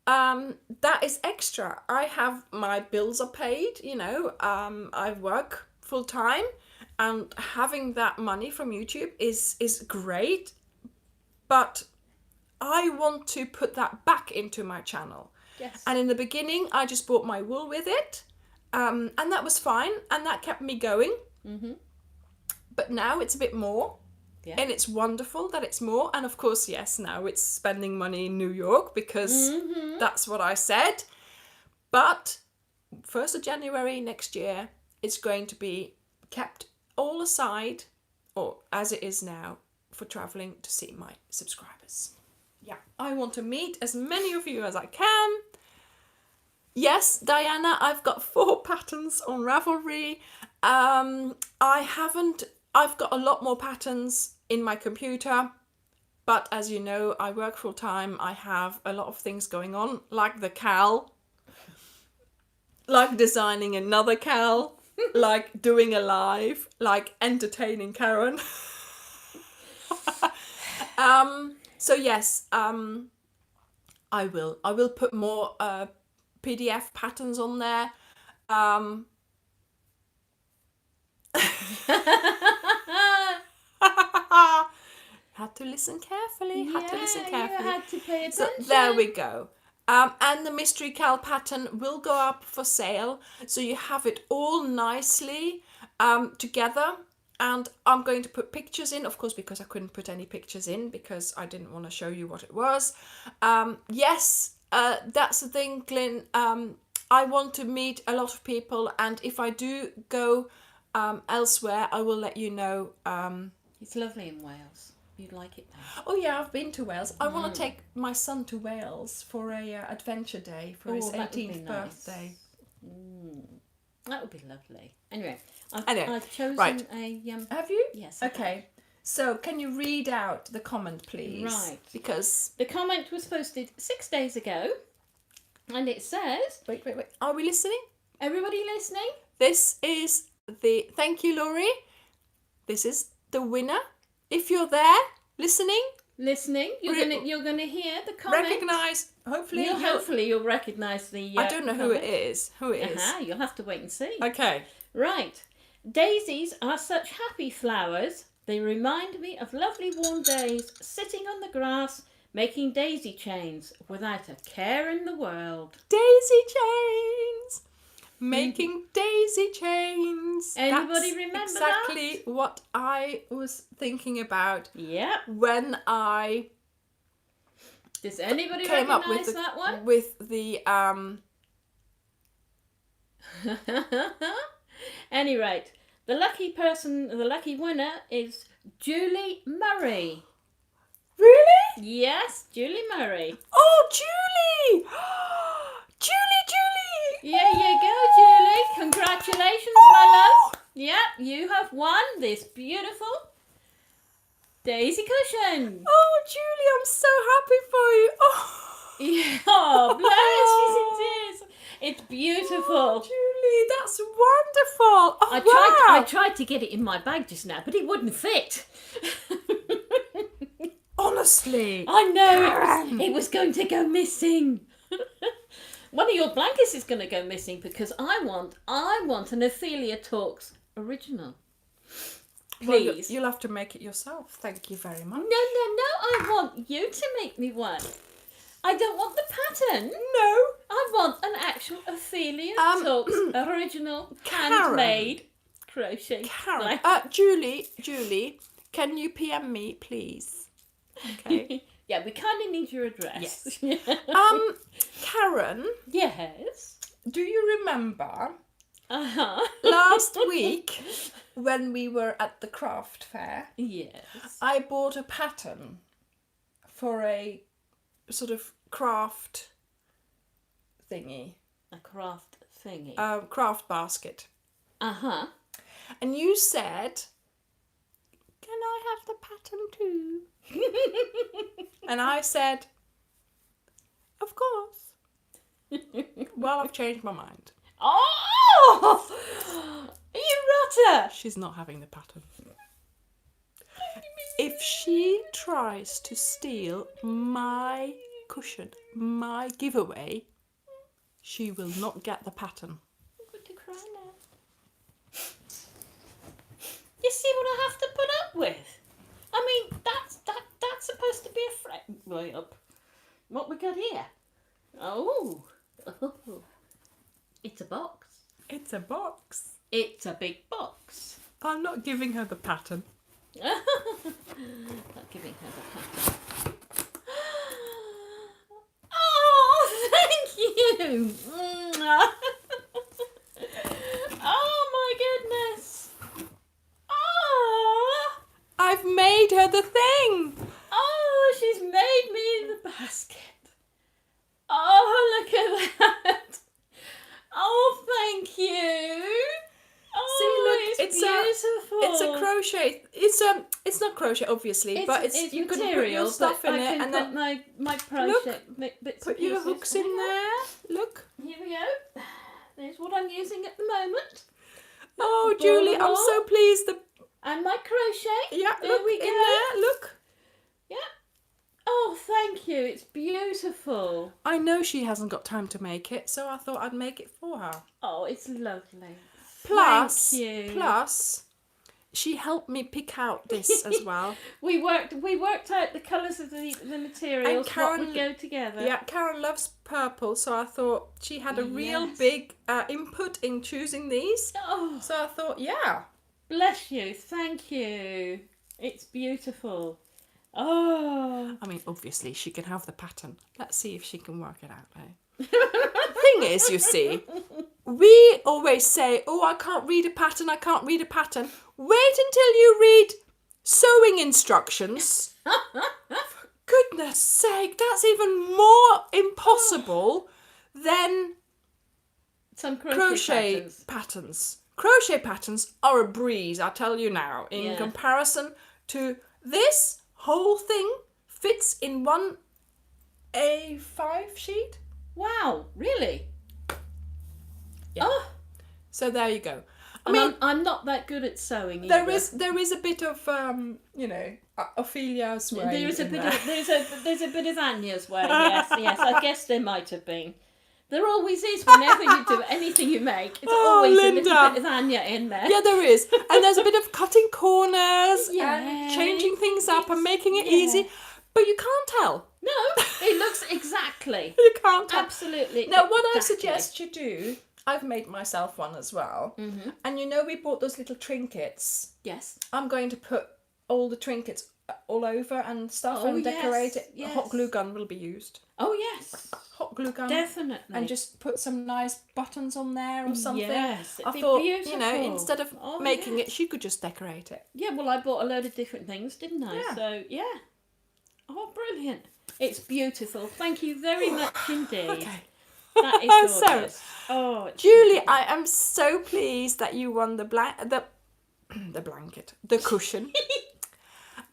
that is extra. I have my bills are paid. You know, I work full time, and having that money from YouTube is great. But I want to put that back into my channel. Yes. And in the beginning, I just bought my wool with it, and that was fine, and that kept me going. Mm-hmm. But now it's a bit more, and it's wonderful that it's more. And of course, yes, now it's spending money in New York because that's what I said. But 1st of January next year, it's going to be kept all aside, or as it is now, for traveling to see my subscribers. Yeah, I want to meet as many of you as I can. Yes, Diana, I've got 4 patterns on Ravelry. I've got a lot more patterns in my computer, but as you know, I work full time. I have a lot of things going on, like the cowl, like designing another cowl, like doing a live, like entertaining Karen. So yes, I will put more PDF patterns on there. Had to listen carefully. You had to pay attention. So there we go. And the mystery cowl pattern will go up for sale, so you have it all nicely together. And I'm going to put pictures in, of course, because I couldn't put any pictures in because I didn't want to show you what it was. Yes, that's the thing, Glyn. I want to meet a lot of people, and if I do go elsewhere, I will let you know. It's lovely in Wales. You'd like it there. Oh yeah, I've been to Wales. I want to take my son to Wales for a adventure day for his 18th birthday. That would be lovely. Anyway, Anyway, I've chosen right. a... Have you? Yes. Okay. So can you read out the comment, please? Right. Because... The comment was posted 6 days ago, and it says... Wait. Are we listening? Everybody listening? This is thank you, Laurie. This is the winner. If you're there listening, you're gonna hear the comment. Recognise. Hopefully, you'll recognise the. I don't know comment. who it is. You'll have to wait and see. Okay. Right. Daisies are such happy flowers. They remind me of lovely warm days, sitting on the grass, making daisy chains without a care in the world. Daisy chains. Making daisy chains. Anybody remember exactly what I was thinking about. Yep. When I Does anybody came up recognise that one? with the Any rate, the lucky winner is Julie Murray. Really? Yes, Julie Murray. Oh, Julie! Julie! There you go, Julie. Congratulations, my love. Yep, you have won this beautiful daisy cushion. Oh, Julie, I'm so happy for you. Oh, Yeah, oh, bless, she's in tears. It's beautiful. oh, Julie, that's wonderful. Oh, I tried to get it in my bag just now, but it wouldn't fit. Honestly. I know Karen. it was going to go missing. One of your blankets is going to go missing because I want an Ophelia Talks original. Well, Please. you'll have to make it yourself. Thank you very much. No, I want you to make me one. I don't want the pattern. No. I want an actual Ophelia Talks original Karen. handmade crochet. Karen. Julie, can you PM me, please? Okay. Yeah, we kind of need your address. Yes. Karen, Yes. do you remember Uh-huh. last week when we were at the craft fair? Yes. I bought a pattern for a sort of craft thingy, A craft thingy. craft basket. Uh-huh. And you said, can I have the pattern too? And I said, of course. Well, I've changed my mind. Oh! You rotter! She's not having the pattern. If she tries to steal my cushion, my giveaway, she will not get the pattern. I'm going to cry now. You see what I have to put up with? I mean, that's supposed to be a fret. Right up. What we got here? Oh. It's a box. It's a box. It's a big box. I'm not giving her the pattern. Not giving her the pattern. Oh, thank you. Oh my goodness. Oh. I've made her the thing. Oh, she's made me the basket. Oh, look at that. Oh, thank you. Oh, See, look, it's beautiful. It's a crochet. It's not crochet, obviously, but it's you can put your stuff in it and then my project bits put and your pieces. hooks in there. Look. Here we go. There's what I'm using at the moment. Oh, The Julie, I'm ball. so pleased. And my crochet. Yeah, There look we in go. there. Look. Yeah. Oh, thank you. It's beautiful. I know she hasn't got time to make it, so I thought I'd make it for her. Oh, it's lovely. Plus, thank you. plus, she helped me pick out this as well. We worked out the colours of the materials, Karen- what would go together. Yeah, Karen loves purple, so I thought she had a real Yes. big input in choosing these. Oh, So I thought, yeah. bless you. Thank you. It's beautiful. Oh. I mean, obviously, she can have the pattern. Let's see if she can work it out, eh? The thing is, you see, we always say, oh, I can't read a pattern, I can't read a pattern. Wait until you read sewing instructions. For goodness sake, that's even more impossible than Some crochet patterns. Crochet patterns are a breeze, I tell you now, in Yeah. comparison to this whole thing fits in one A5 sheet. Wow, really? Yeah. Oh, So there you go. I And mean, I'm not that good at sewing either. there is a bit of Ophelia's way. There's a bit of Anya's way. Yes. I guess there might have been. There always is whenever you do anything you make. It's always Linda. a little bit of Anya in there. Yeah, there is. And there's a bit of cutting corners Yeah. and changing things up and making it easy. But you can't tell. No, it looks exactly. You can't tell. Absolutely. Now, what I exactly. suggest you do, I've made myself one as well. Mm-hmm. And we bought those little trinkets. Yes. I'm going to put all the trinkets all over and stuff and decorate it. Yes. Hot glue gun will be used. Oh, yes. Hot glue gun. Definitely. And just put some nice buttons on there or something. Yes, I it'd be thought, beautiful. instead of making it, she could just decorate it. Yeah, well, I bought a load of different things, didn't I? Yeah. So, yeah. Oh, brilliant. It's beautiful. Thank you very much indeed. Okay. That is gorgeous. It's Julie, I am so pleased that you won the blanket, the cushion.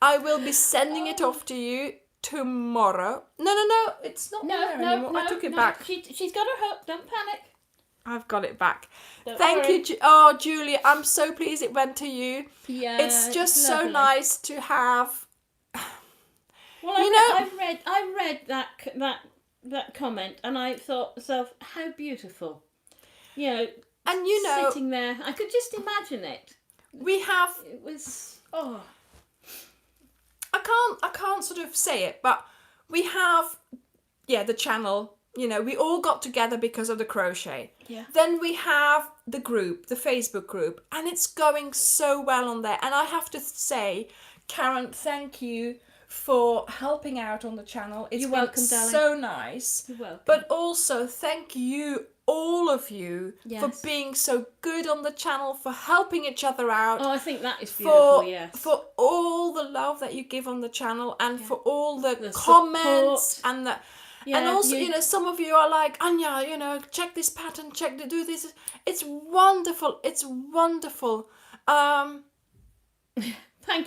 I will be sending it off to you tomorrow. No, it's not there anymore. I took it back. She's got her hook. Don't panic. I've got it back. Don't Thank worry. you. Julie, I'm so pleased it went to you. Yeah, It's just so lovely. nice to have. Well, I read that comment and I thought to myself, how beautiful. And sitting there, I could just imagine it. we have. It was I can't sort of say it, but we have, the channel. We all got together because of the crochet. Yeah. Then we have the group, the Facebook group, and it's going so well on there. And I have to say, Karen, thank you for helping out on the channel. It's You're been welcome, darling. so nice. You're welcome. But also, thank you, all of you, Yes. for being so good on the channel, for helping each other out. I think that is beautiful, yes. For all the love that you give on the channel and for all the comments support. and the... Yeah, and also, some of you are like, Anya, check this pattern, do this. It's wonderful. It's wonderful. Thank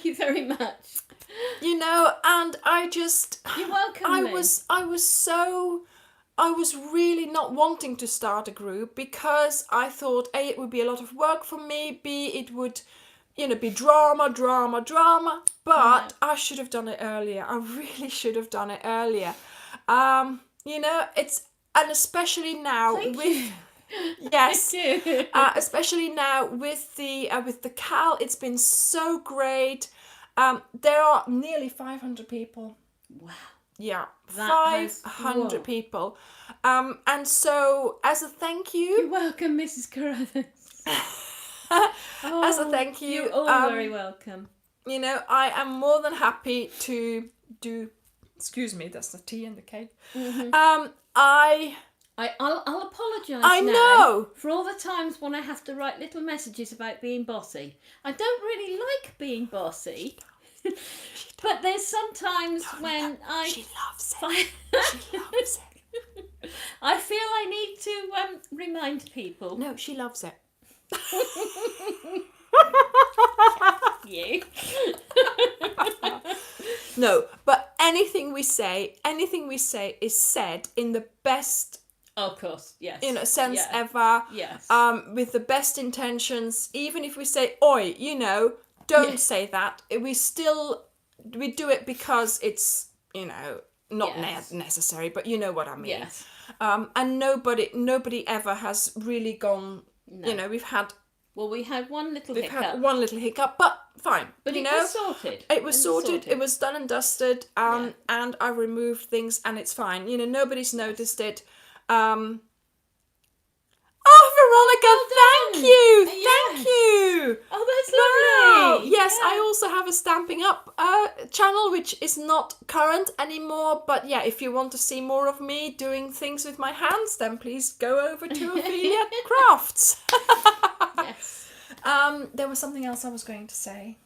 you very much. And I just... You're welcome, I Lynn. was really not wanting to start a group because I thought, A, it would be a lot of work for me, B, it would, be drama. But I should have done it earlier. I really should have done it earlier. It's, and especially now yes, especially now with the Cal, it's been so great. There are nearly 500 people. Wow. Yeah, That 500 people. And so as a thank you, You're welcome, Mrs. Carruthers. as a thank you, You're all very welcome. I am more than happy to do. Excuse me, that's the tea and the cake. Mm-hmm. I'll apologise I now know. for all the times when I have to write little messages about being bossy. I don't really like being bossy. But there's sometimes when She loves it. She loves it. I feel I need to remind people. No, she loves it. You. No, but anything we say is said in the best, Of course, yes. sense ever. Yes. With the best intentions. Even if we say, oi, don't say that. We do it because it's, not necessary, but you know what I mean. Yes. And nobody ever has really gone, No. we've had one little We've hiccup. had one little hiccup, but fine. But it was sorted. It was sorted. It was done and dusted. And I removed things, and it's fine. Nobody's noticed it. Oh, Veronica, thank you, thank you. Oh, that's lovely. Yes, I also have a Stamping Up channel, which is not current anymore. But yeah, if you want to see more of me doing things with my hands, then please go over to Ophelia Crafts. Yes. There was something else I was going to say.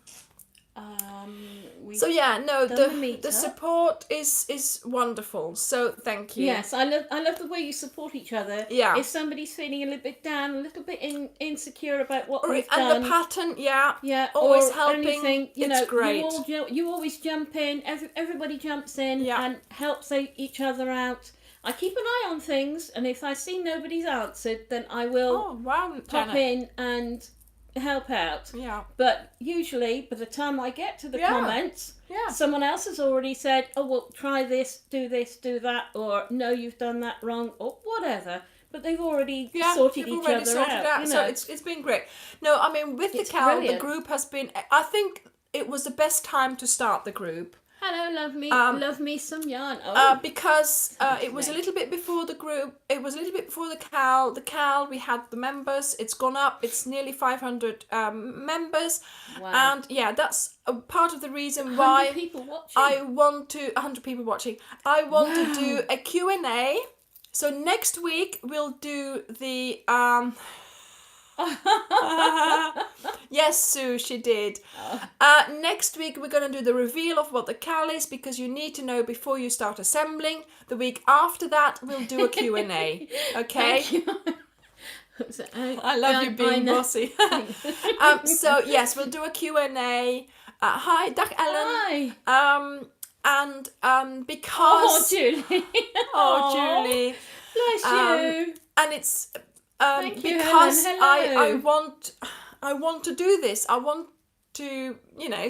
So yeah, no, the the support is wonderful. So thank you. Yes, I love the way you support each other. Yeah. If somebody's feeling a little bit down, a little bit insecure about what we've and done, the pattern, yeah, or always helping. anything, It's great. You always jump in. Everybody jumps in and helps each other out. I keep an eye on things, and if I see nobody's answered, then I will Oh, wow, pop Janet. in and help out. Yeah. But usually, by the time I get to the Yeah. comments, Yeah. someone else has already said, oh, well, try this, do that, or no, you've done that wrong, or whatever. But they've already sorted you've each already other sorted out. You So know. it's been great. No, I mean, with It's the Cal, brilliant. the group has been, I think it was the best time to start the group. Hello, love me some yarn. Because it was a name. little bit before the group. It was a little bit before the Cal. The Cal, we had the members. It's gone up. It's nearly 500 members. Wow. And yeah, that's a part of the reason 100 why people watching. I want to 100 people watching. I want to do a Q&A. So next week we'll do the yes, Sue, she did. Next week we're going to do the reveal of what the Cal is, because you need to know before you start assembling. The week after that we'll do a Q&A. Okay? Thank you. I love you being bossy. So yes, we'll do a Q&A. Hi, Dag Ellen. Hi. And because Julie. Julie. Bless you. And it's Thank you, because Helen. I want to do this. I want to,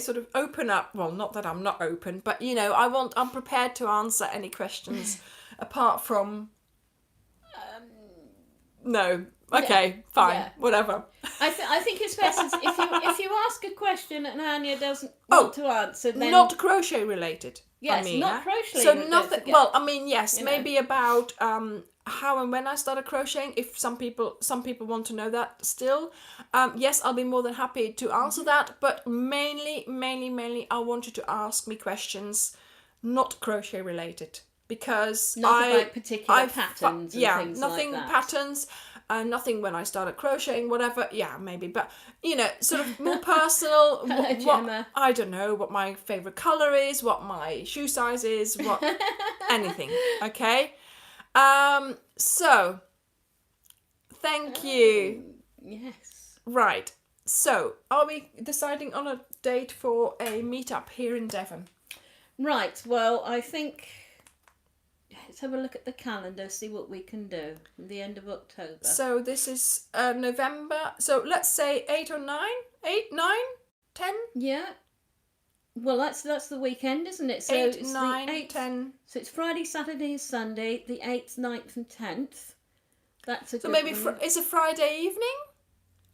sort of open up. Well, not that I'm not open, but I'm prepared to answer any questions apart from no. Okay, fine, yeah. whatever. I think it's best if you ask a question and Anya doesn't want to answer, then not crochet related. Yes, I mean, not crochet. So nothing. Well, I mean, yes, maybe about how and when I started crocheting. If some people want to know that still, yes, I'll be more than happy to answer that. But mainly, I want you to ask me questions, not crochet related, because not about particular patterns. And things nothing like that. Patterns. Nothing when I started crocheting, whatever. Yeah, maybe, but sort of more personal. Gemma. I don't know what my favorite color is, what my shoe size is, what anything. Okay. So, thank you. Yes. Right. So, are we deciding on a date for a meetup here in Devon? Right. Well, I think. Let's have a look at the calendar, see what we can do at the end of October. So this is November. So let's say 8 or 9? 8, 9, 10? Yeah. Well, that's the weekend, isn't it? So 8, it's 9, the 8th, 10. So it's Friday, Saturday, Sunday, the 8th, 9th and 10th. That's a So good maybe one. it's a Friday evening?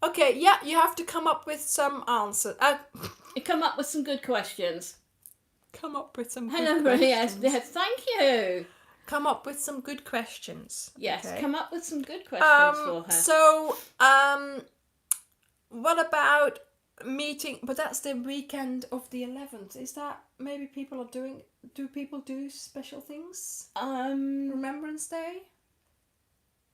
Okay, yeah, you have to come up with some answers. You come up with some good questions. Come up with some good Hello, questions. yes, thank you. Come up with some good questions. Yes, okay? Come up with some good questions for her. So, what about meeting? But that's the weekend of the 11th. Is that maybe people are doing? Do people do special things? Remembrance Day.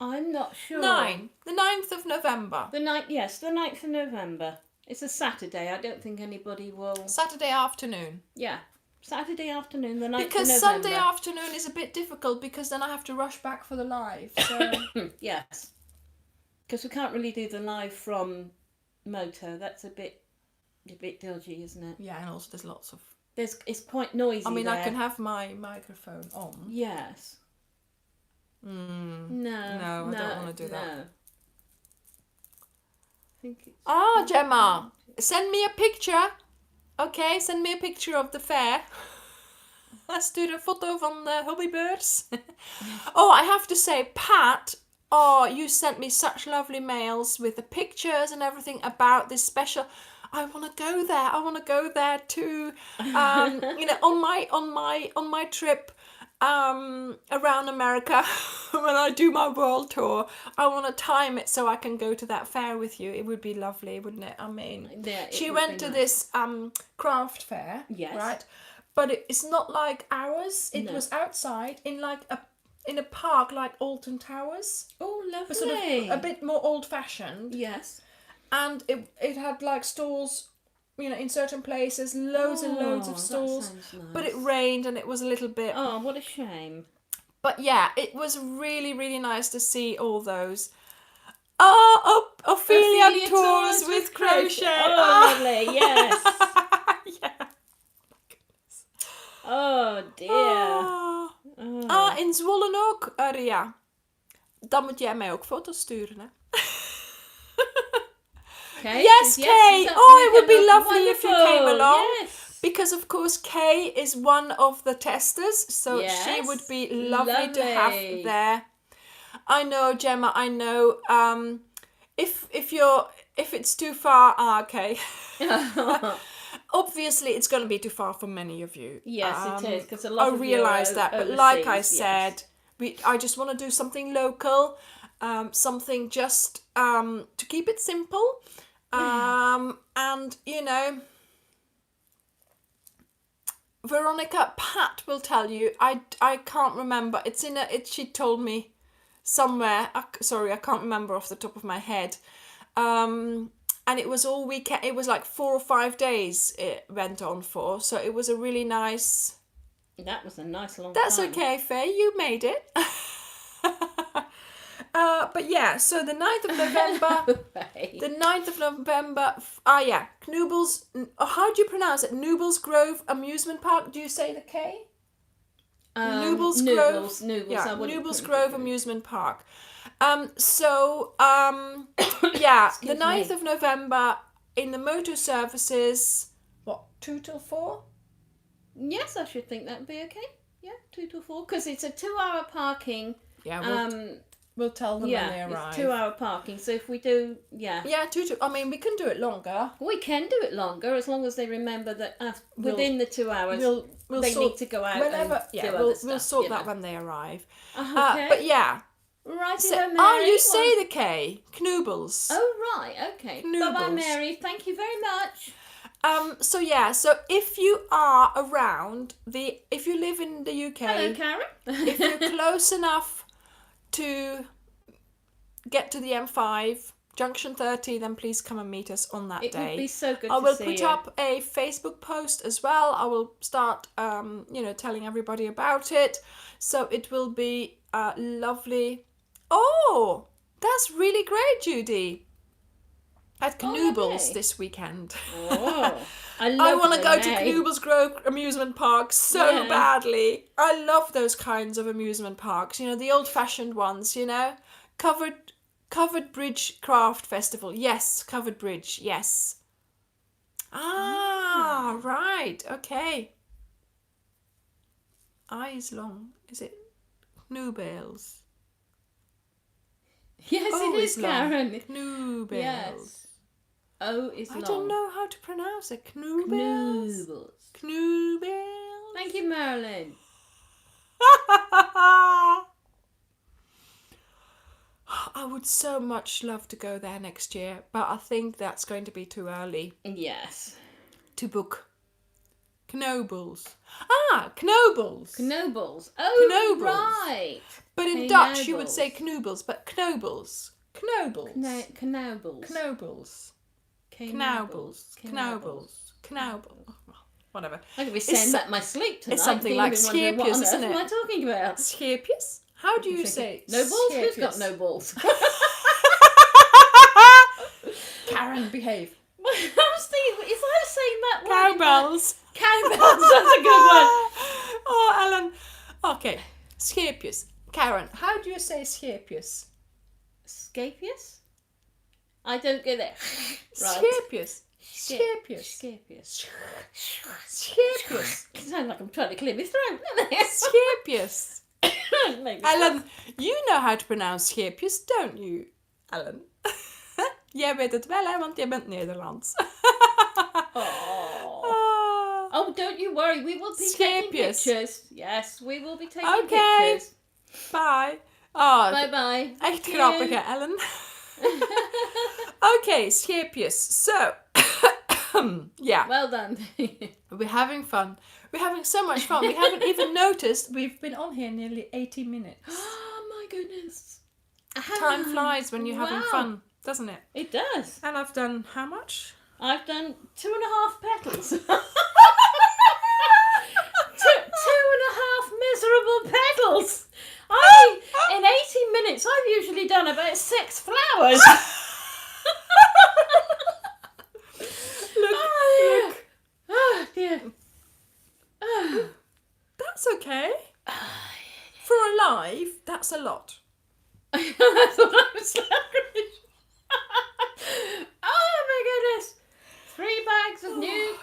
I'm not sure. The 9th of November. The 9th of November. It's a Saturday. I don't think anybody will. Saturday afternoon. Yeah. Saturday afternoon, the 9th because of November. Sunday afternoon is a bit difficult because then I have to rush back for the live. So yes, because we can't really do the live from Moto. That's a bit dodgy, isn't it? Yeah, and also there's lots of. It's quite noisy. I mean, there. I can have my microphone on. Yes. No, I don't want to do that. No. I think it's... Gemma, send me a picture. Okay, send me a picture of the fair. Stuur een foto van de hobbybirds. I have to say, Pat, you sent me such lovely mails with the pictures and everything about this special. I want to go there. I want to go there too. On my trip around America, when I do my world tour, I want to time it so I can go to that fair with you. It would be lovely, wouldn't it? I mean, she went to this craft fair, yes, right? But it's not like ours. It was outside in a park like Alton Towers. Oh, lovely! Sort of a bit more old-fashioned. Yes, and it had like stalls. In certain places, loads and loads of stalls. That sounds nice. But it rained and it was a little bit... Oh, what a shame. But yeah, it was really, really nice to see all those. Ophelia tours with crochet. Oh, lovely, yes. Yeah. Oh, dear. In Zwolle ook, Ria. Dan moet jij mij ook foto's sturen, hè? Kay Yes, Kay. Oh, it would be lovely if you came wonderful. along. Yes. Because, of course, Kay is one of the testers, so she Yes. would be lovely to have Lovely. there. I know, Gemma, I know. If it's too far, okay. Obviously, it's going to be too far for many of you. Yes, it is, because a lot I of realise you are that, but like I overseas, said, yes. I just want to do something local, something just to keep it simple, and you know, Veronica, Pat will tell you. I can't remember. She told me somewhere. Sorry, I can't remember off the top of my head. And it was all weekend. It was like 4 or 5 days it went on for. So it was a really nice. That was a nice long That's time. okay, Faye. You made it. But yeah, so the 9th of November. Right. The 9th of November. Yeah, Knubels. How do you pronounce it? Knubels Grove Amusement Park. Do you say the K? Knubels Grove. Noodles. Yeah, I wouldn't Knubels put it Grove through. Amusement Park. Yeah, the 9th of November in the motor services. What, 2 till 4? Yes, I should think that'd be okay. Yeah, 2 to 4, because it's a 2-hour parking. Yeah, we'll tell them when they arrive. It's 2-hour parking. So if we do, Yeah, 2 to. I mean, we can do it longer. we can do it longer as long as they remember that within the 2 hours We'll they sort, need to go out whenever. and Yeah, do other we'll stuff, sort you that know. when they arrive. Okay. But yeah. Right, Mary. You say the K. Knubels. Oh right, okay. Bye bye, Knubels. Mary. Thank you very much. So if you are around if you live in the UK, Hello, Karen. if you're close enough to get to the M5 junction 30, then please come and meet us on that It day. would be so good I to will see put you. up a Facebook post as well. I will start telling everybody about it, so it will be lovely. Oh, that's really great, Judy. At Knubels lovely. this weekend. Oh, I want to go to Renee. Knubels Grove Amusement Park so Yeah. badly. I love those kinds of amusement parks. You know, the old-fashioned ones, you know. Covered Bridge Craft Festival. Yes, Covered Bridge. Yes. Ah, right. Okay. Eyes long. Is it Knubels? Yes, Oh, it is, it's long. Karen. Knubels. Yes. O is I long. don't know how to pronounce it. Knubels. Noodles. Knubels. Thank you, Marilyn. I would so much love to go there next year, but I think that's going to be too early Yes. to book. Knobels. Knobels. Knobles. Oh, Knobles. right. But in Dutch you would say Knobles. Knobels, but Knobels. Knobels. Knobles. Knobels. Knobels. Knobels. Knobels. Whatever. I'm going to be It's saying so- that in my sleep tonight. it's something You're like gonna be wondering, what Scipius, on earth isn't am it? I talking about? Scipius? How do you say No balls? Who's got Scipius? no balls? Karen, behave. I was thinking, if I was saying that word... Cowbells. Cowbells, that's a good one. Oh, Ellen. Okay. Scipius. Karen, how do you say Scipius? Scapius? I don't get it. Right. Scipius. Scipius. Scapius. Scipius. It sounds like I'm trying to clear my throat, doesn't Scipius. it? Maybe. Ellen, you know how to pronounce Scipius, don't you, Ellen? Jij weet het wel, hè, want jij bent Nederlands. Oh. Oh, don't you worry. We will be taking Scapius. pictures. Yes, we will be taking Okay. pictures. Bye. Oh, Bye-bye. echt Thank grappig, you. hè, Ellen? Okay, Scipius. So, yeah, Well done. we're having fun. We're having so much fun. We haven't even noticed we've been on here nearly 80 minutes. Oh, my goodness. Time flies when you're having Wow. fun, doesn't it? It does. And I've done how much? I've done 2.5 petals. 2.5 miserable petals. In 80 minutes, I've usually done about 6 flowers. Look. Oh dear. Oh. That's okay. That's a lot. That's what I'm saying. Oh my goodness. 3 bags of new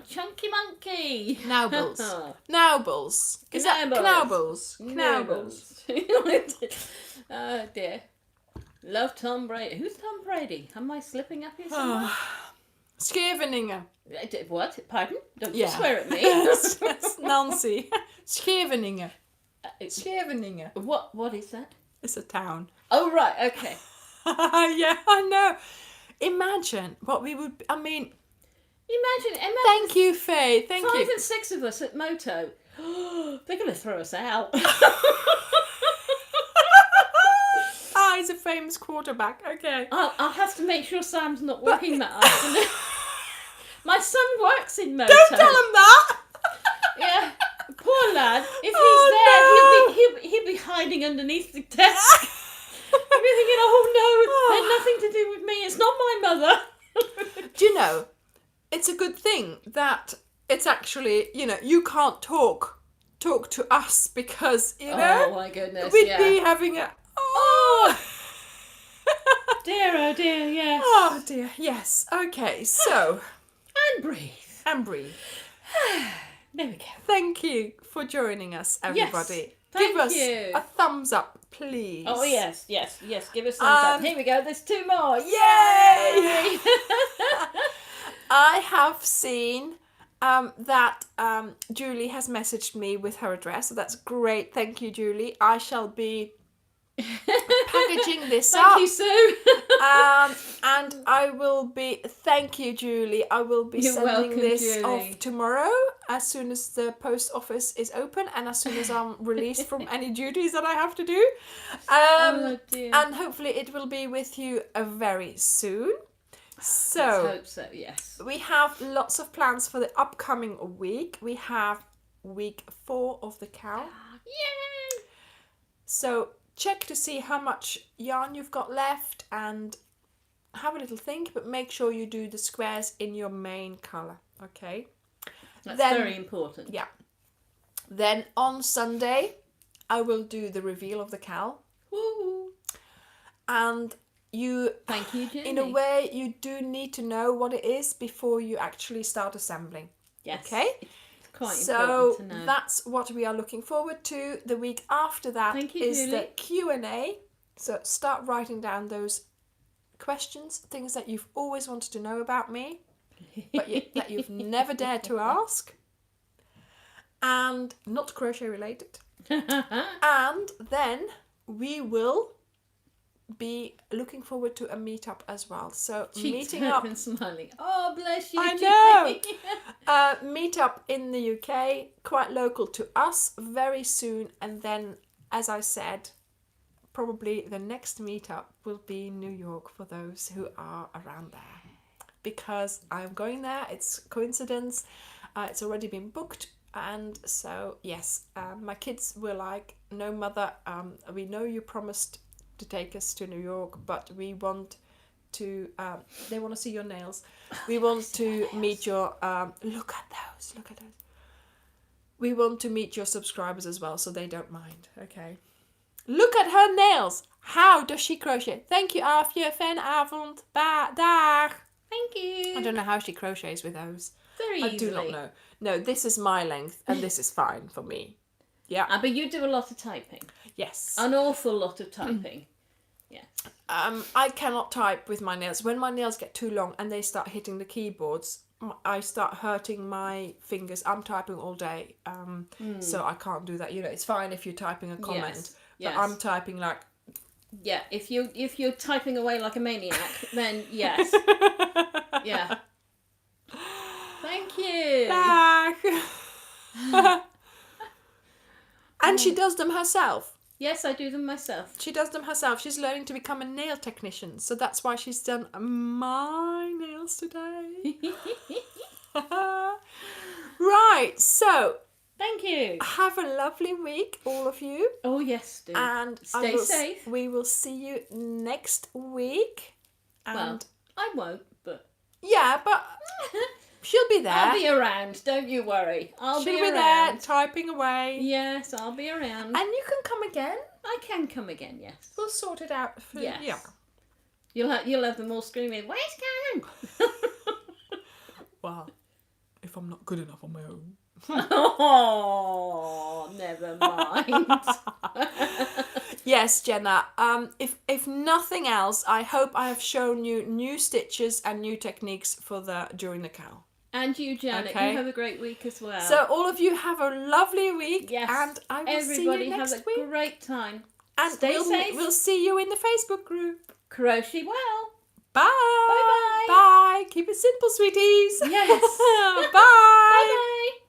chunky monkey. Knaubles. Knaubles. Is that Knaubles? Knaubles. Oh dear. Love Tom Brady. Who's Tom Brady? Am I slipping up here somewhere? Scheveningen. What? Pardon? Don't Yeah. you swear at me. That's Nancy. Scheveningen. Scheveningen. What is that? It's a town. Oh right, okay. Yeah, I know. Imagine what we would. I mean, Imagine thank you, Faye. Thank 5 you. and 6 of us at Moto. They're going to throw us out. He's a famous quarterback. Okay. I'll have to make sure Sam's not working that afternoon. My son works in Moto. Don't tell him that. Yeah, poor lad. If he's there, he'll be hiding underneath the desk. He'll be thinking, "Oh no, had nothing to do with me. It's not my mother." Do you know? It's a good thing that it's actually, you can't talk to us because, Oh my goodness, we'd be having a, dear, oh dear, yes. Oh dear, yes. Okay, so. And breathe. And breathe. There we go. Thank you for joining us, everybody. Thank Give us you. a thumbs up, please. Oh yes, give us thumbs up. Here we go, there's 2 more. Yay! I have seen that Julie has messaged me with her address, so that's great. Thank you, Julie. I shall be packaging this up. Thank you, Sue. And I will be. Thank you, Julie. I will be You're sending welcome, this Julie. off tomorrow as soon as the post office is open and as soon as I'm released from any duties that I have to do. Oh dear. And hopefully it will be with you very soon. So, Let's hope so, yes. we have lots of plans for the upcoming week. We have week 4 of the cow. Yay! So, check to see how much yarn you've got left and have a little think, but make sure you do the squares in your main colour, okay? That's Then- very important. Yeah. Then on Sunday, I will do the reveal of the cow. Woo! And Thank you, Jenny. in a way, you do need to know what it is before you actually start assembling. Yes. Okay? It's quite So important to know. that's what we are looking forward to. The week after that Thank you, is Julie. the Q&A. So start writing down those questions, things that you've always wanted to know about me, but that you've never dared to ask. And not crochet related. And then we will be looking forward to a meetup as well. So Cheeks meeting up. and smiling. Oh, bless you. I Jenny. Meetup in the UK, quite local to us, very soon. And then, as I said, probably the next meetup will be in New York for those who are around there. Because I'm going there, it's coincidence, it's already been booked. And so, yes, my kids were like, no, mother, we know you promised to take us to New York, but we want to, they want to see your nails. We want to meet your, look at those. We want to meet your subscribers as well, so they don't mind, okay? Look at her nails. How does she crochet? Thank you, Afje. Vanavond. Dag. Thank you. I don't know how she crochets with those. Very I easily. do not know. No, this is my length, and this is fine for me. Yeah. But you do a lot of typing. Yes. An awful lot of typing. Yes. I cannot type with my nails. When my nails get too long and they start hitting the keyboards, I start hurting my fingers. I'm typing all day, so I can't do that. You know, it's fine if you're typing a comment, Yes. but I'm typing like. Yeah, if you're typing away like a maniac, then yes. Yeah. Thank you. And she does them herself. Yes, I do them myself. She does them herself. She's learning to become a nail technician, so that's why she's done my nails today. Right, so Thank you. have a lovely week, all of you. Oh yes, do. And Stay safe. We will see you next week. And Well, I won't, but yeah, but she'll be there. I'll be around. Don't you worry. I'll She'll be be there around. typing away. Yes, I'll be around. And you can come and again? I can come again, yes. We'll sort it out. Yes. Yeah. You'll have them all screaming, where's Karen? Well, if I'm not good enough on my own. Oh, never mind. Yes, Jenna. If nothing else, I hope I have shown you new stitches and new techniques for during the cowl. And you, Janet, Okay. you have a great week as well. So all of you have a lovely week. Yes. And I will see you next have a week. great time. And Stay safe. We'll see you in the Facebook group. Crochet well. Bye. Bye-bye. Bye. Keep it simple, sweeties. Yes. Bye. Bye-bye.